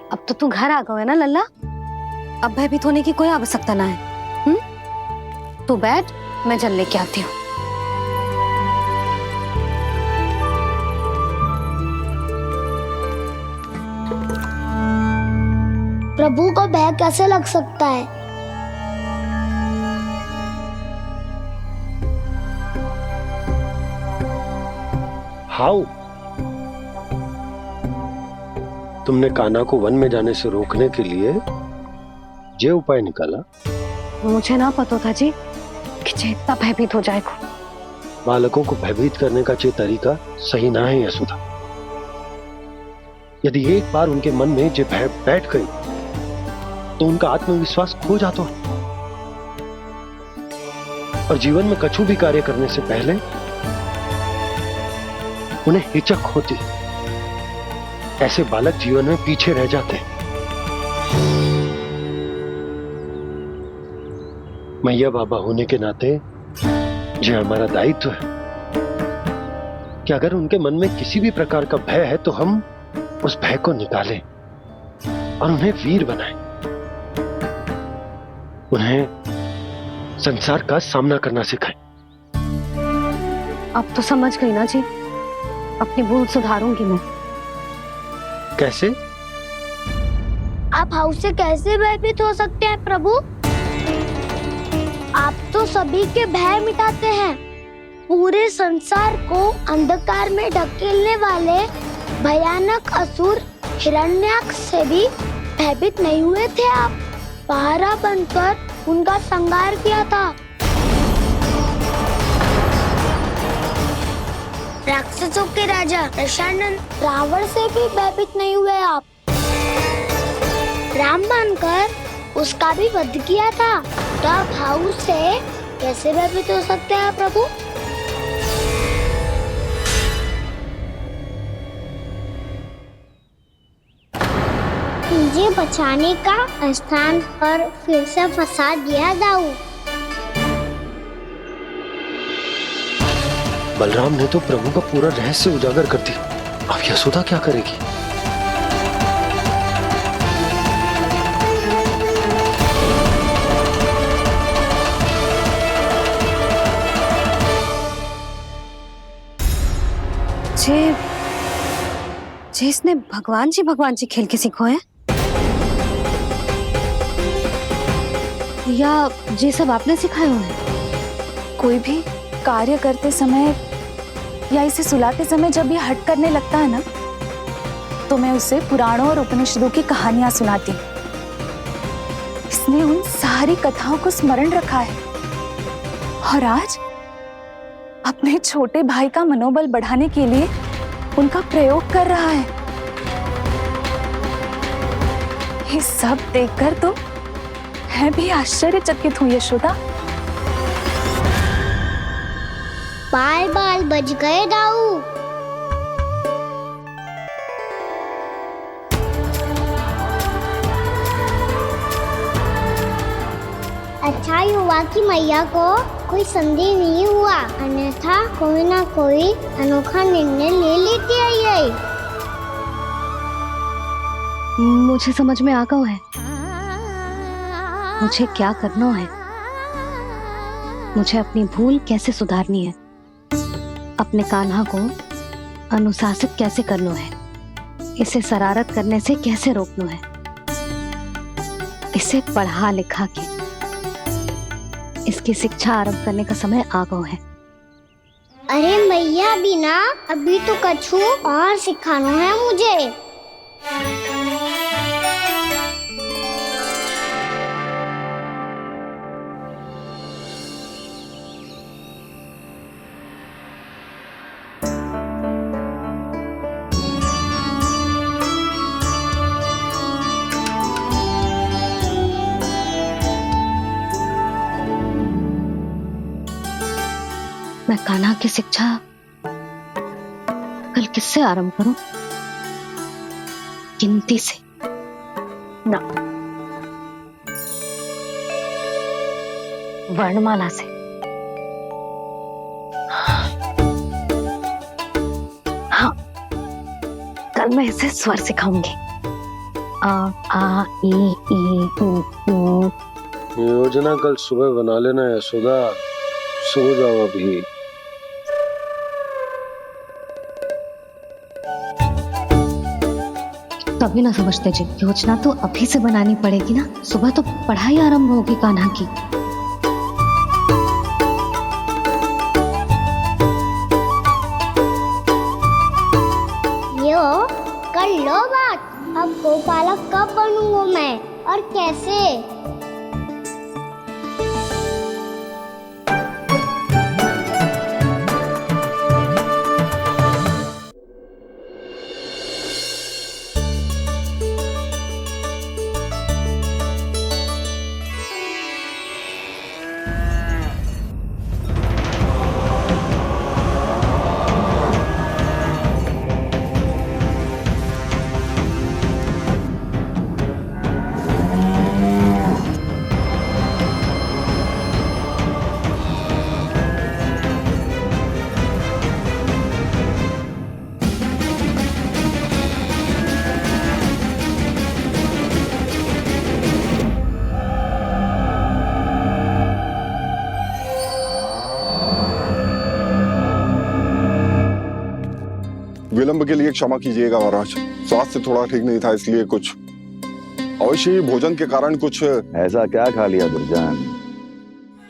अब तो तू घर आ गए ना लल्ला, अब भयभीत होने की कोई आवश्यकता ना है। तू बैठ, मैं जल लेके आती हूँ। प्रभु को भय कैसे लग सकता है? हाउ? तुमने कान्हा को वन में जाने से रोकने के लिए ये उपाय निकाला? मुझे ना पता था जी कि जे इतना भयभीत हो जाएगा। बालकों को भयभीत करने का ये तरीका सही ना है यशोदा। यदि एक बार उनके मन में ये भय बैठ गई तो उनका आत्मविश्वास खो जाता है और जीवन में कछु भी कार्य करने से पहले उन्हें हिचक होती। ऐसे बालक जीवन में पीछे रह जाते हैं। मैया बाबा होने के नाते ये हमारा दायित्व है कि अगर उनके मन में किसी भी प्रकार का भय है तो हम उस भय को निकालें और उन्हें वीर बनाएं। उन्हें संसार का सामना करना सिखाएं। अब तो समझ गई ना जी, अपनी भूल सुधारूंगी मैं। कैसे? आप हाउ से कैसे भयभीत हो सकते हैं प्रभु? आप तो सभी के भय मिटाते हैं। पूरे संसार को अंधकार में ढकेलने वाले भयानक असुर हिरण्याक्ष से भी भयभीत नहीं हुए थे आप। पहरा बनकर उनका संहार किया था। राक्षसों के राजा दशानन रावण से भी भयभीत नहीं हुए आप। राम बनकर उसका भी वध किया था। तो आप हाउ से कैसे भयभीत हो सकते हैं प्रभु? मुझे बचाने का स्थान पर फिर से फंसा दिया दाऊ। बलराम ने तो प्रभु का पूरा रहस्य उजागर कर दिया। अब यशोदा क्या करेगी? इसने भगवान जी खेल के सीखो है या ये सब आपने सिखाए हुए हैं? कोई भी कार्य करते समय या इसे सुलाते समय जब ये हट करने लगता है ना, तो मैं उसे पुराणों और उपनिषदों की कहानियां सुनाती हूँ। इसने उन सारी कथाओं को स्मरण रखा है और आज अपने छोटे भाई का मनोबल बढ़ाने के लिए उनका प्रयोग कर रहा है। ये सब देखकर तो मैं भी आश्चर्यचकित हूँ यशोदा। बाल बाल बज गए दाऊ। अच्छा ही हुआ कि मैया को कोई संदेह नहीं हुआ, अन्यथा कोई ना कोई अनोखा निर्णय ले लेती है। मुझे समझ में आ गया है मुझे क्या करना है। मुझे अपनी भूल कैसे सुधारनी है, अपने कान्हा को अनुशासित कैसे करना है, इसे शरारत करने से कैसे रोकना है, इसे पढ़ा लिखा के इसकी शिक्षा आरंभ करने का समय आ गया है। अरे मैया बिना अभी तो कछु और सिखाना है मुझे। मैं कान्हा की शिक्षा कल किससे आरंभ करूं? गिनती से ना, वर्णमाला से। हाँ, कल मैं इसे स्वर सिखाऊंगी। आ आ ई ई उ। योजना कल सुबह बना लेना यशोदा, सो जाओ अभी। कभी ना समझते जी। योजना तो अभी से बनानी पड़ेगी ना, सुबह तो पढ़ाई आरंभ होगी कान्हा की। यो कर लो बात, अब गोपालक कब बनूंगा मैं और कैसे? विलंब के लिए क्षमा कीजिएगा महाराज, स्वास्थ्य थोड़ा ठीक नहीं था, इसलिए कुछ अवश्य ही भोजन के कारण कुछ। ऐसा क्या खा लिया दुर्जन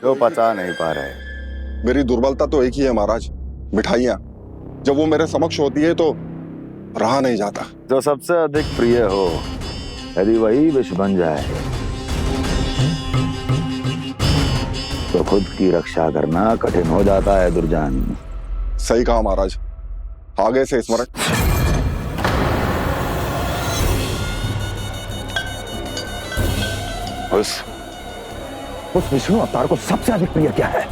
जो पता नहीं पा रहे? मेरी दुर्बलता तो एक ही है महाराज, मिठाइयाँ। जब वो मेरे समक्ष होती है तो रहा नहीं जाता। जो सबसे अधिक प्रिय हो, यदि वही विष बन जाए तो खुद की रक्षा करना कठिन हो जाता है दुर्जन। सही कहा महाराज, आगे से स्मरण। उस विष्णु अवतार को सबसे अधिक प्रिय क्या है?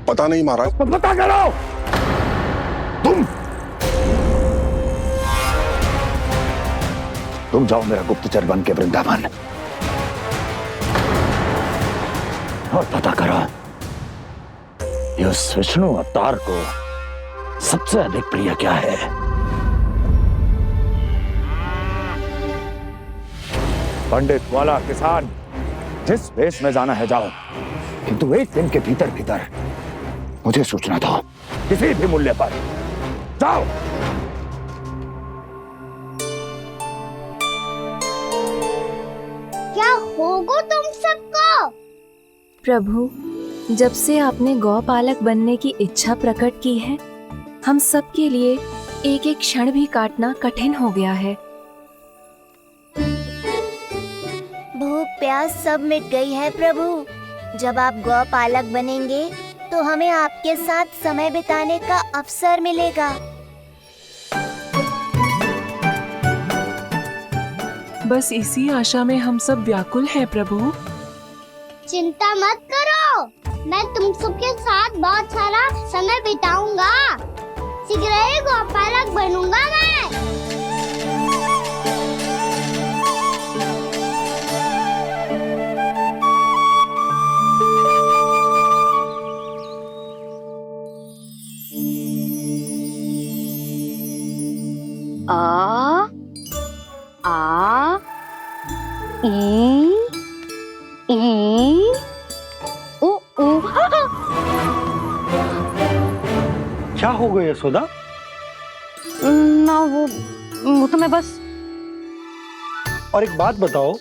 पता नहीं महाराज। पता करो। तुम जाओ मेरा गुप्तचर बन के वृंदावन और पता करो उस विष्णु अवतार को सबसे अधिक प्रिय क्या है। पंडित वाला किसान, जिस वेश में जाना है जाओ, किंतु एक दिन के भीतर भीतर मुझे सूचना दो, किसी भी मूल्य पर। जाओ। क्या होगा तुम सबको? प्रभु, जब से आपने गौपालक बनने की इच्छा प्रकट की है, हम सब के लिए एक एक क्षण भी काटना कठिन हो गया है। भूख प्यास सब मिट गई है प्रभु। जब आप गौपालक बनेंगे तो हमें आपके साथ समय बिताने का अवसर मिलेगा। बस इसी आशा में हम सब व्याकुल हैं प्रभु। चिंता मत करो, मैं तुम सबके साथ बहुत सारा समय बिताऊंगा। शीघ्र ही गोपालक बनूंगा मैं। आ ई उ उ। क्या हो गया यशोदा? ना वो तो मैं बस। और एक बात बताओ,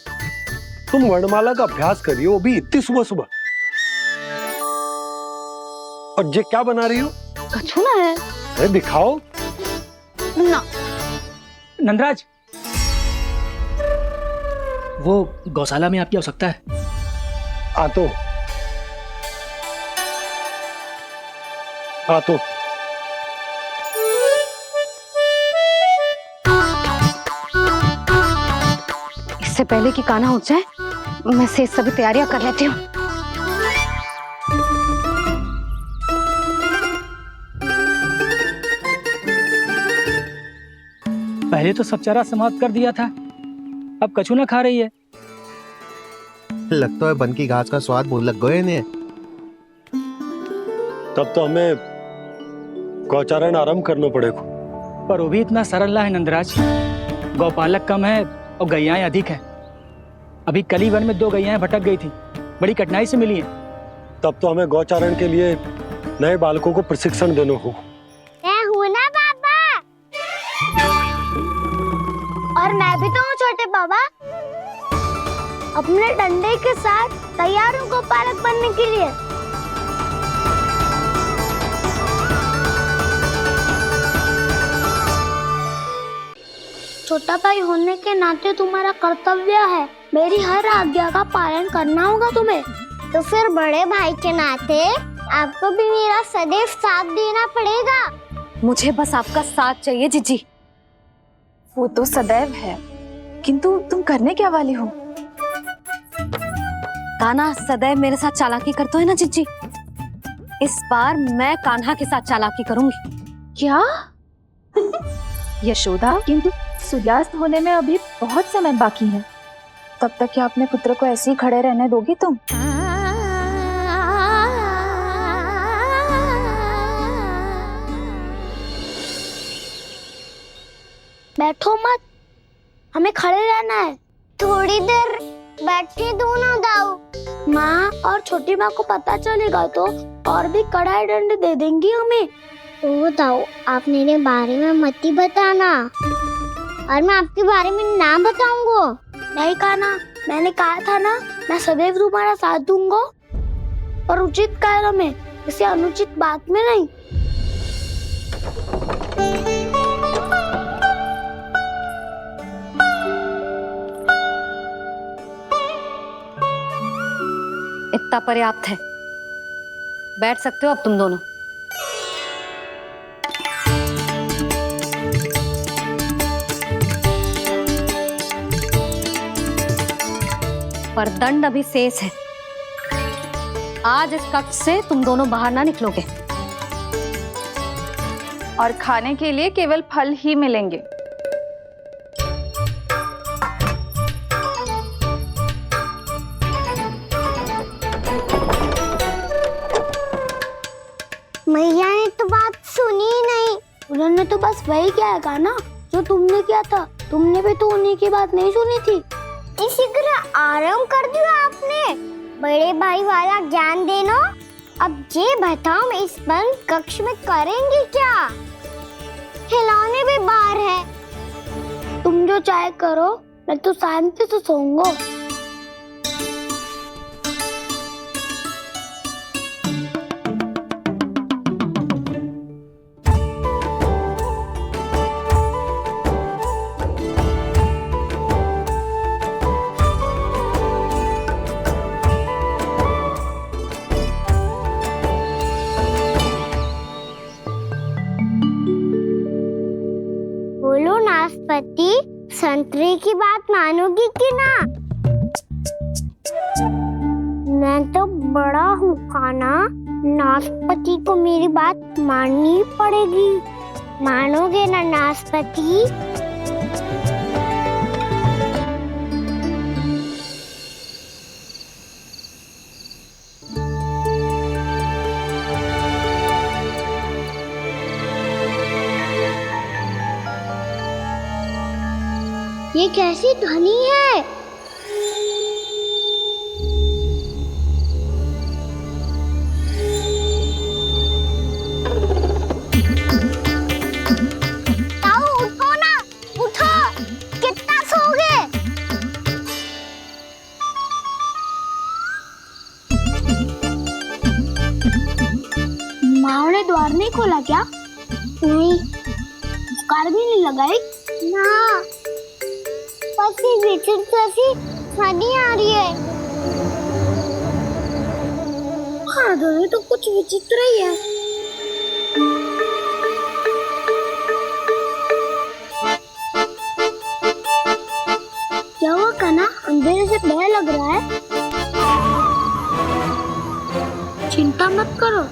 तुम वर्णमाला का अभ्यास कर रही हो, वो भी इतनी सुबह सुबह, और ये क्या बना रही हो? कछु ना है। अरे दिखाओ ना। नंदराज, वो गौशाला में आपकी आवश्यकता है। आ तो इससे पहले कि कान्हा उठ जाए, मैं से सभी तैयारियां कर लेती हूँ। पहले तो सब चारा समाप्त कर दिया था, अब कछु ना खा रही है। लगता है बन की घास का स्वाद बहुत लग गए इन्हें। तब तो हमें गौचारण आरंभ करना पड़ेगा। पर वो भी इतना सरल ना है नंदराज। गौपालक कम है और गैयाएं अधिक है। अभी कली वन में 2 गैयाएं भटक गई थी, बड़ी कठिनाई से मिली है। तब तो हमें गौचारण के लिए नए बालकों को प्रशिक्षण देना होगा। मैं हूं ना बाबा। मैं भी तो हूँ छोटे बाबा। अपने डंडे के साथ तैयार हूँ गोपालक बनने के लिए। छोटा भाई होने के नाते तुम्हारा कर्तव्य है, मेरी हर आज्ञा का पालन करना होगा तुम्हें। तो फिर बड़े भाई के नाते आपको भी मेरा सदैव साथ देना पड़ेगा। मुझे बस आपका साथ चाहिए जीजी। वो तो सदैव है, किंतु तुम करने क्या वाली हो? कान्हा सदैव मेरे साथ चालाकी करता है ना जीजी, इस बार मैं कान्हा के साथ चालाकी करूंगी। क्या? यशोदा, किंतु सूर्यास्त होने में अभी बहुत समय बाकी है, तब तक क्या अपने पुत्र को ऐसे ही खड़े रहने दोगी तुम? बैठो मत, हमें खड़े रहना है। थोड़ी देर बैठे दो ना दाऊ। माँ और छोटी माँ को पता चलेगा तो और भी कड़ा दंड दे देंगी हमें। तो दाऊ, आप मेरे बारे में मत ही बताना और मैं आपके बारे में ना बताऊंगा। नहीं कान्हा, मैंने कहा था ना, मैं सदैव तुम्हारा साथ दूंगा और उचित कार्य में, इसे अनुचित बात में नहीं। इतना पर्याप्त है, बैठ सकते हो अब तुम दोनों। पर दंड अभी शेष है। आज इस कक्ष से तुम दोनों बाहर ना निकलोगे और खाने के लिए केवल फल ही मिलेंगे। मैया ने तो बात सुनी ही नहीं। उन्होंने तो बस वही किया ना जो तुमने किया था। तुमने भी तो उन्हीं की बात नहीं सुनी थी। इसी तरह आराम कर दिया आपने। बड़े भाई वाला ज्ञान देना। अब ये बताओ, इस बंद कक्ष में करेंगे क्या? खिलौने भी बाहर है। तुम जो चाहे करो, मैं तो शांति से सोऊंगा। बोलो नाशपाती, संतरे की बात मानोगी कि ना? मैं तो बड़ा हूँ कान्हा, नाशपाती को मेरी बात माननी पड़ेगी। मानोगे ना नाशपाती? ये कैसी ध्वनि है? ताऊ उठो ना, उठो। कितना सोओगे? माँ ने द्वार नहीं खोला क्या? नहीं। कार भी नहीं लगाई? ना। ध्वनि आ रही है। हाँ, ध्वनि तो कुछ विचित्र ही है। क्या हुआ कान्हा, अंधेरे से भय लग रहा है? चिंता मत करो,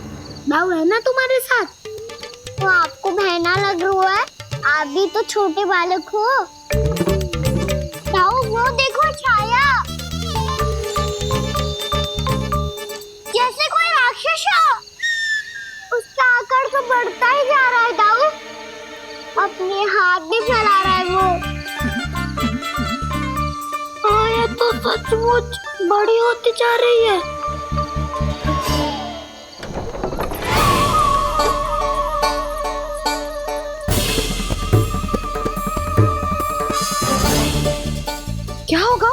दाऊ है ना तुम्हारे साथ। तो आपको भय ना लग रहा है? आप भी तो छोटे बालक हो। वो देखो छाया, जैसे कोई राक्षस हो। उसका आकार तो बढ़ता ही जा रहा है दाऊ। अपने हाथ भी फैला रहा है वो। हाँ, ये तो सचमुच बड़ी होती जा रही है। क्या होगा?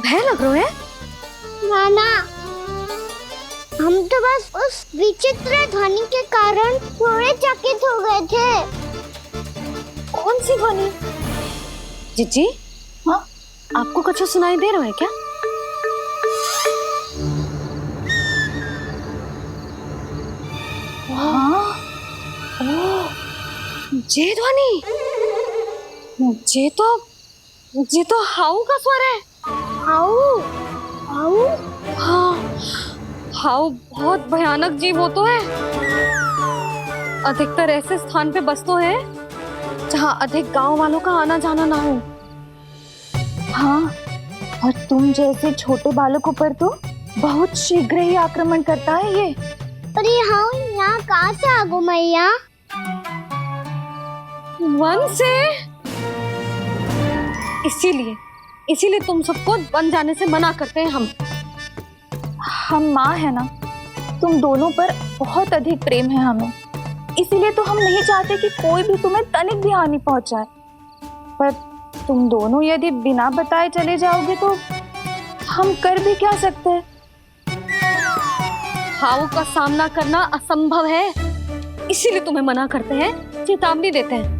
भय लग रहा है? नाना, हम तो बस उस विचित्र ध्वनि के कारण थोड़े चकित हो गए थे। कौन सी ध्वनि? जीजी, हाँ, आपको कुछ सुनाई दे रहा है क्या? हाँ, ओह, ये ध्वनि, ये तो हाउ का स्वर है। हाउ? हाउ? हाँ, हाउ बहुत भयानक जीव हो तो है। अधिकतर ऐसे स्थान पे बसते हैं जहाँ अधिक गांव वालों का आना जाना ना हो। हाँ, और तुम जैसे छोटे बालकों पर तो बहुत शीघ्र ही आक्रमण करता है ये। पर ये हाउ यहाँ कहाँ से आ गो मैया? वन से। इसीलिए तुम सबको वन जाने से मना करते हैं हम माँ है ना, तुम दोनों पर बहुत अधिक प्रेम है हमें, इसीलिए तो हम नहीं चाहते कि कोई भी तुम्हें तनिक भी हानि पहुंचाए। पर तुम दोनों यदि बिना बताए चले जाओगे तो हम कर भी क्या सकते हैं? हाउ का सामना करना असंभव है, इसीलिए तुम्हें मना करते हैं, चेतावनी देते हैं।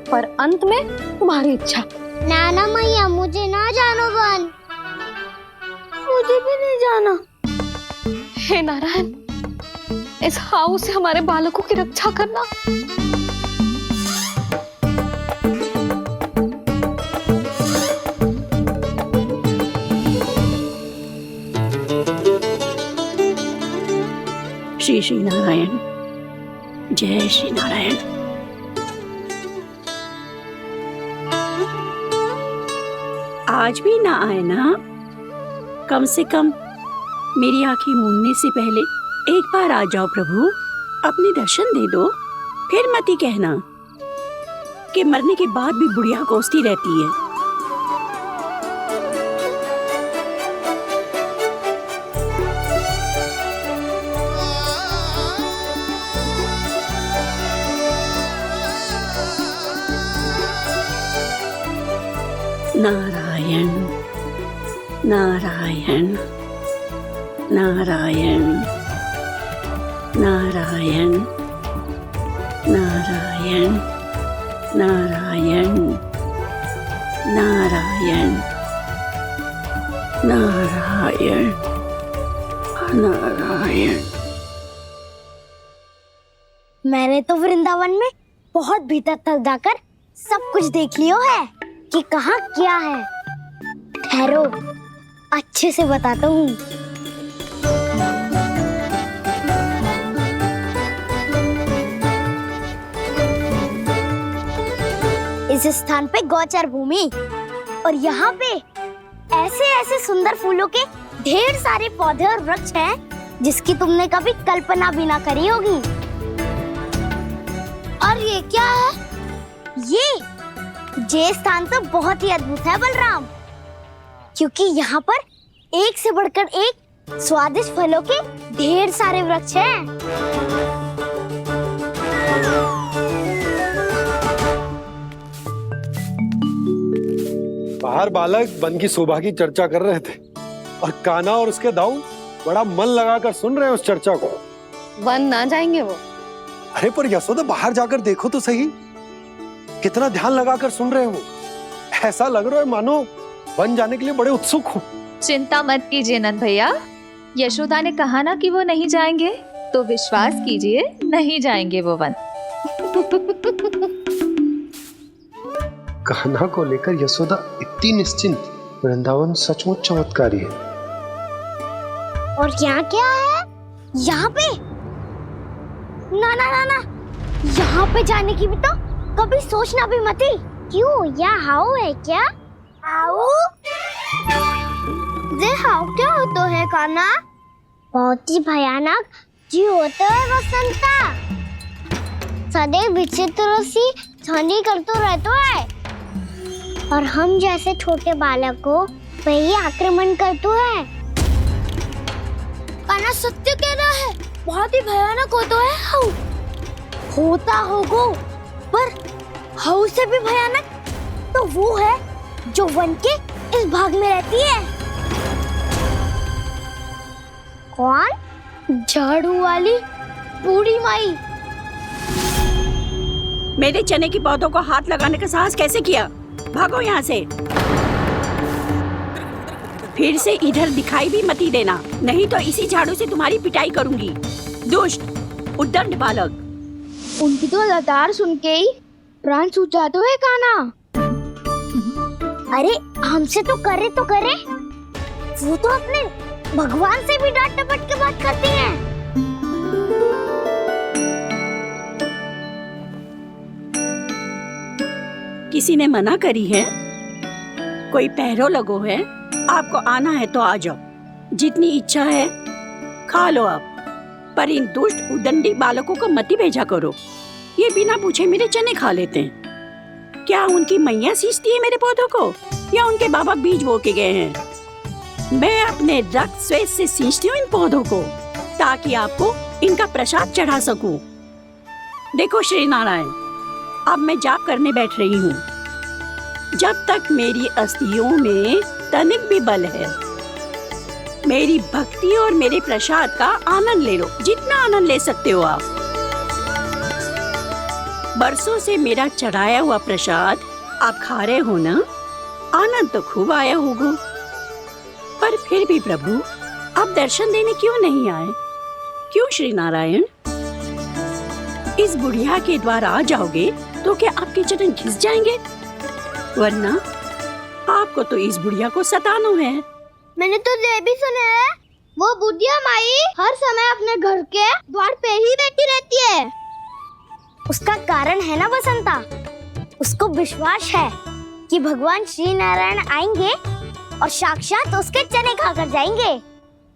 पर अंत में तुम्हारी इच्छा। नाना मैया, मुझे ना जानो वन। मुझे भी नहीं जाना। हे नारायण, इस हाउ से हमारे बालकों की रक्षा करना। श्री श्री नारायण, जय श्री नारायण। आज भी ना आए ना? कम से कम मेरी आंखें मूंदने से पहले एक बार आ जाओ प्रभु, अपने दर्शन दे दो। फिर मत ही कहना कि मरने के बाद भी बुढ़िया कोसती रहती है। नारायण नारायण नारायण नारायण नारायण नारायण नारायण नारायण नारायण। मैंने तो वृंदावन में बहुत भीतर तक जाकर सब कुछ देख लियो है कि कहाँ क्या है। ठहरो, अच्छे से बताता हूँ। इस स्थान पे गौचर भूमि, और यहाँ पे ऐसे ऐसे सुंदर फूलों के ढेर सारे पौधे और वृक्ष हैं जिसकी तुमने कभी कल्पना भी ना करी होगी। और ये क्या है? ये स्थान तो बहुत ही अद्भुत है बलराम, क्योंकि यहाँ पर एक से बढ़कर एक स्वादिष्ट फलों के ढेर सारे वृक्ष हैं। बाहर बालक वन की शोभा की चर्चा कर रहे थे और कान्हा और उसके दाऊ बड़ा मन लगाकर सुन रहे हैं उस चर्चा को। वन ना जाएंगे वो। अरे पर यशोदा, बाहर जाकर देखो तो सही, कितना ध्यान लगाकर सुन रहे हो। ऐसा लग रहा है मानो वन जाने के लिए बड़े उत्सुक हो। चिंता मत कीजिए नंद भैया, यशोदा ने कहा ना कि वो नहीं जाएंगे, तो विश्वास कीजिए नहीं जाएंगे वो वन। कान्हा को लेकर यशोदा इतनी निश्चिंत, वृंदावन सचमुच चमत्कारी है। और यहाँ क्या है? यहाँ पे ना ना ना ना, यहाँ पे जाने की भी तो कभी सोचना भी मत ही। क्यों, यहाँ हाउ है क्या? हाउ? ये हाउ क्या होता है कान्हा? बहुत ही भयानक जी होता है वसंता, सदैव विचित्र सी ध्वनि करते रहता है, और हम जैसे छोटे बालक को वही आक्रमण करते है। कान्हा सत्य कह रहा है, बहुत ही भयानक होता है हाउ। होता होगो, पर हाउ से भी भयानक तो वो है जो वन के इस भाग में रहती है। कौन? झाड़ू वाली बूढ़ी माई। मेरे चने की पौधों को हाथ लगाने का साहस कैसे किया? भागो यहाँ से। फिर से इधर दिखाई भी मती देना, नहीं तो इसी झाड़ू से तुम्हारी पिटाई करूंगी। दुष्ट उद्दंड बालक। उनकी तो लतार सुन के ही प्राण सूझ जाते हुए काना। अरे हमसे तो करे, वो तो अपने भगवान से भी डांट डपट के बात करती हैं। किसी ने मना करी है? कोई पहरो लगो है? आपको आना है तो आ जाओ, जितनी इच्छा है खा लो आप, पर इन दुष्ट उदंडी बालकों को मत भेजा करो। ये बिना पूछे मेरे चने खा लेते हैं। क्या उनकी मैया सींचती है मेरे पौधों को, या उनके बाबा बीज बो के गए हैं? मैं अपने रक्त स्वेद से सींचती हूँ इन पौधों को, ताकि आपको इनका प्रसाद चढ़ा सकूं। देखो श्री नारायण, अब मैं जाप करने बैठ रही हूँ। जब तक मेरी अस्थियों में तनिक भी बल है, मेरी भक्ति और मेरे प्रसाद का आनंद ले लो, जितना आनंद ले सकते हो आप। बरसों से मेरा चढ़ाया हुआ प्रसाद आप खा रहे हो ना, आनंद तो खूब आया होगा। पर फिर भी प्रभु आप दर्शन देने क्यों नहीं आए? क्यों श्री नारायण? इस बुढ़िया के द्वार आ जाओगे तो क्या आपके चरण घिस जाएंगे? वरना आपको तो इस बुढ़िया को सताना है। मैंने तो ये भी सुना है, वो बुढ़िया माई हर समय अपने घर के द्वार पे ही बैठी रहती है। उसका कारण है ना बसंता, उसको विश्वास है कि भगवान श्री नारायण आएंगे और साक्षात उसके चने खाकर जाएंगे।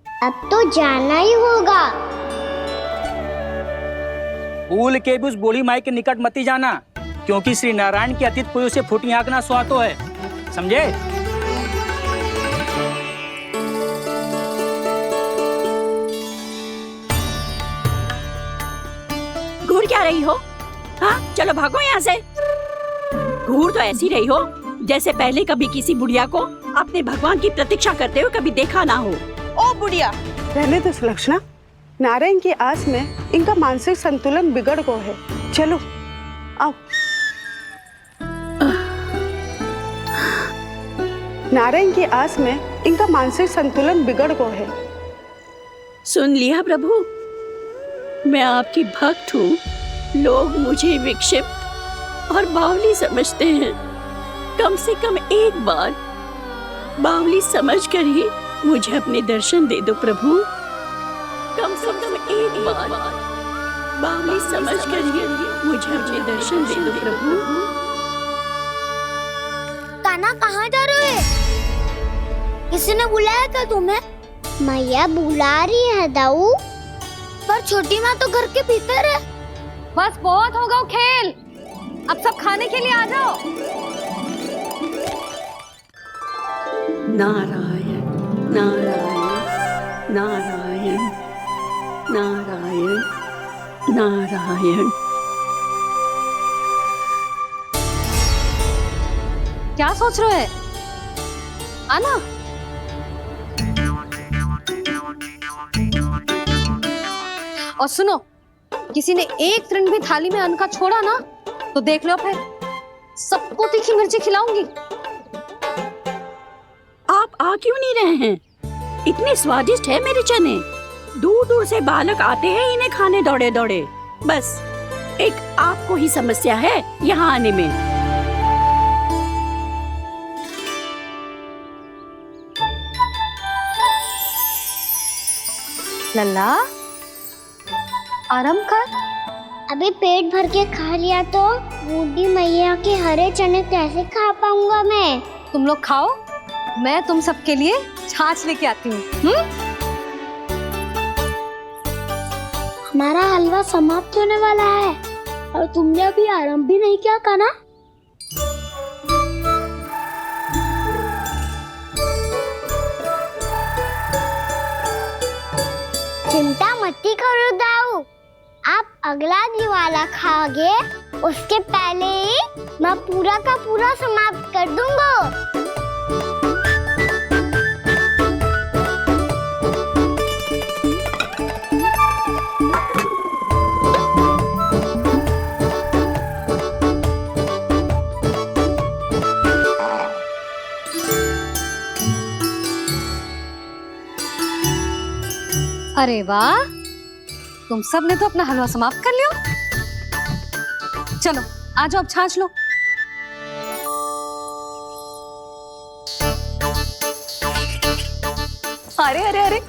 अब तो जाना ही होगा। भूल के भी उस बूढ़ी माई के निकट मती जाना, क्योंकि श्री नारायण की अतीत पुरुष से फूटी आंख ना सुहातो है, समझे? घूर क्या रही हो? हाँ, चलो भागो यहाँ से। घूर तो ऐसी रही हो जैसे पहले कभी किसी बुढ़िया को अपने भगवान की प्रतीक्षा करते हुए कभी देखा ना हो। ओ बुढ़िया, रहने दो सुलक्षणा। नारायण की आस में इनका मानसिक संतुलन बिगड़ गया है। चलो आओ। नारायण की आस में इनका मानसिक संतुलन बिगड़ गया है। सुन लिया प्रभु, मैं आपकी भक्त हूँ। लोग मुझे विक्षिप्त और बावली समझते हैं। कम से कम एक बार बावली समझकर ही मुझे अपने दर्शन दे दो प्रभु। कम से कम एक बार बावली समझकर ही मुझे अपने दर्शन दे दो प्रभु। कान्हा कहाँ जा रहे हो? किसी ने बुलाया था तुम्हें? मैया बुला रही है दाऊ, पर छोटी माँ तो घर के भीतर है। बस बहुत हो गया खेल, अब सब खाने के लिए आ जाओ। नारायण नारायण नारायण नारायण नारायण। क्या सोच रहे हैं? आना। और सुनो, किसी ने एक तृण भी थाली में अन्न का छोड़ा ना, तो देख लो फिर सबको तीखी मिर्ची खिलाऊंगी। आप आ क्यों नहीं रहे हैं? इतने स्वादिष्ट है मेरे चने। दूर दूर से बालक आते हैं इन्हें खाने दौड़े दौड़े। बस एक आपको ही समस्या है यहाँ आने में। लल्ला, आराम कर। अभी पेट भर के खा लिया तो बूढ़ी मैया के हरे चने कैसे खा पाऊंगा मैं? तुम लोग खाओ, मैं तुम सबके लिए छाछ लेके आती हूँ। हमारा हलवा समाप्त होने वाला है और तुमने अभी आराम भी नहीं किया कान्हा। चिंता मत करो दाऊ, आप अगला दिवाला खाओगे उसके पहले ही मैं पूरा का पूरा समाप्त कर दूंगा। अरे वाह, तुम सब ने तो अपना हलवा समाप्त कर लियो। चलो आ जाओ, अब छाछ लो। अरे अरे अरे,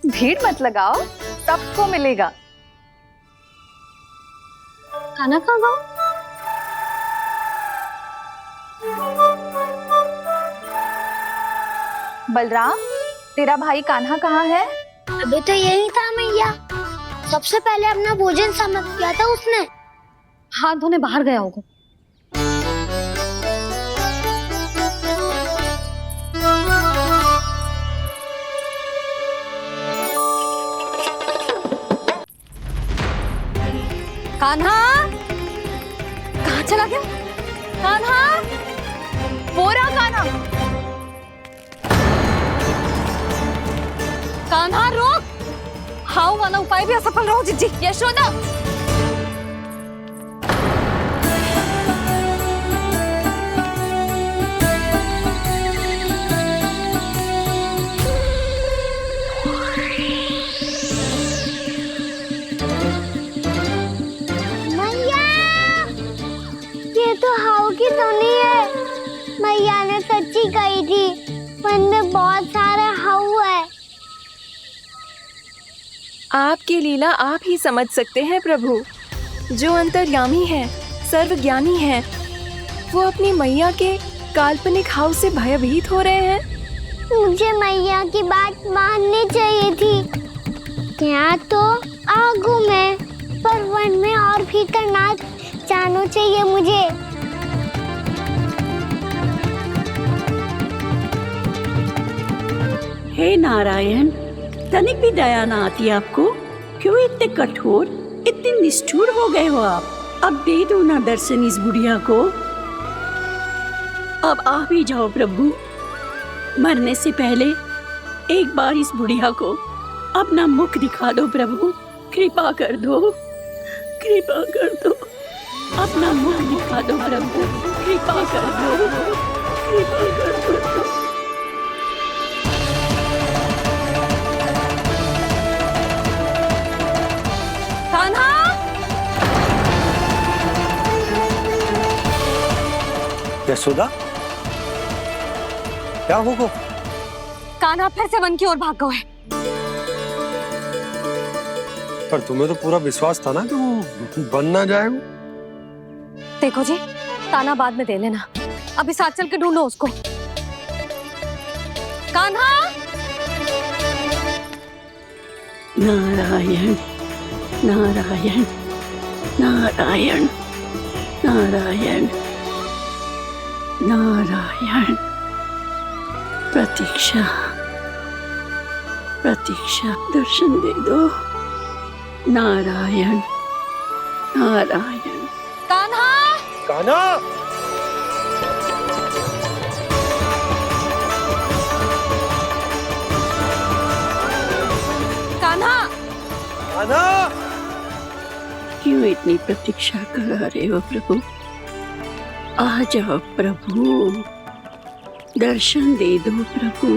भीड़ मत लगाओ, सबको मिलेगा। खाना खा गो। बलराम, तेरा भाई कान्हा कहाँ है? अभी तो यही था मैया, सबसे पहले अपना भोजन समाप्त किया था उसने। हाथ धोने बाहर गया होगा। कान्हा कहाँ चला गया? कान्हा, वो रहा कान्हा। कान्हा रोक, हाउ वाला उपाय भी असफल रहो जिज्जी। यशोदा, ये तो हाउ की धुनी है। मैया ने सच्ची कही थी, वन में बहुत सारे हाउ है। आपकी लीला आप ही समझ सकते हैं प्रभु। जो अंतर्यामी है, सर्वज्ञानी है, वो अपनी मैया के काल्पनिक हाव से भयभीत हो रहे हैं। मुझे मैया की बात माननी चाहिए थी। यहाँ तो आगू में, पर वन में और भीतर ना जाना चाहिए मुझे। हे नारायण, तनिक भी दया ना आती आपको? क्यों इतने कठोर, इतने निष्ठुर हो गए हो आप? अब दे दो ना दर्शन इस बुढ़िया को। अब आप ही जाओ प्रभु, मरने से पहले एक बार इस बुढ़िया को अपना मुख दिखा दो प्रभु। कृपा कर दो, कृपा कर दो, अपना मुख दिखा दो प्रभु। कृपा कर दो, कृपा कर दो। कान्हा, यशोदा, क्या होगा? कान्हा फिर से वन की ओर भाग गया है। पर तुम्हें तो पूरा विश्वास था ना कि वो बन ना जाएगा। देखो जी, ताना बाद में दे लेना, अभी साथ चल के ढूंढो उसको। कान्हा, नारायण नारायण नारायण नारायण नारायण। प्रतीक्षा प्रतीक्षा, दर्शन दे दो। नारायण नारायण। कान्हा, कान्हा, कान्हा, कान्हा। क्यों इतनी प्रतीक्षा करा रहे हो प्रभु? आ जाओ प्रभु, दर्शन दे दो प्रभु।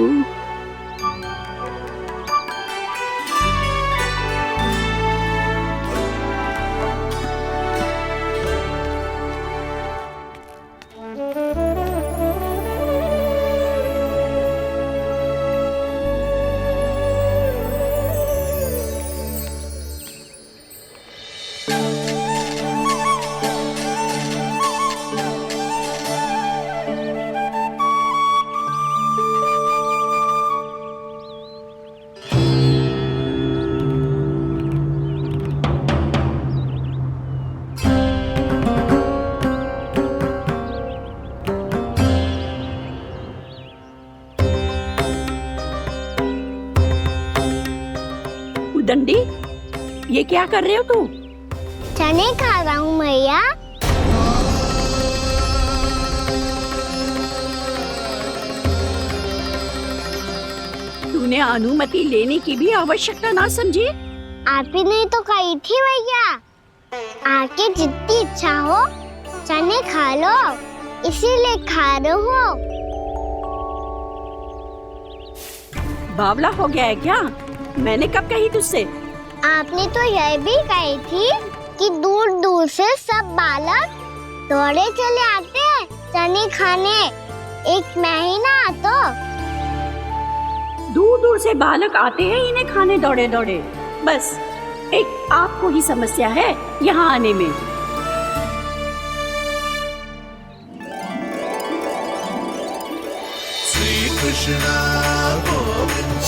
दंडी, ये क्या कर रहे हो तू? चने खा रहा हूँ मैया। तूने अनुमति लेने की भी आवश्यकता ना समझी? आप ही ने तो कही थी भैया, आके जितनी इच्छा हो चने खा लो, इसीलिए खा रहे हो। बावला हो गया है क्या? मैंने कब कही तुझसे? आपने तो यह भी कही थी कि दूर दूर से सब बालक दौड़े चले आते हैं चने खाने, एक महीना तो दूर दूर से बालक आते हैं इन्हें खाने दौड़े दौड़े। बस एक आपको ही समस्या है यहाँ आने में। श्री कृष्ण गोविंद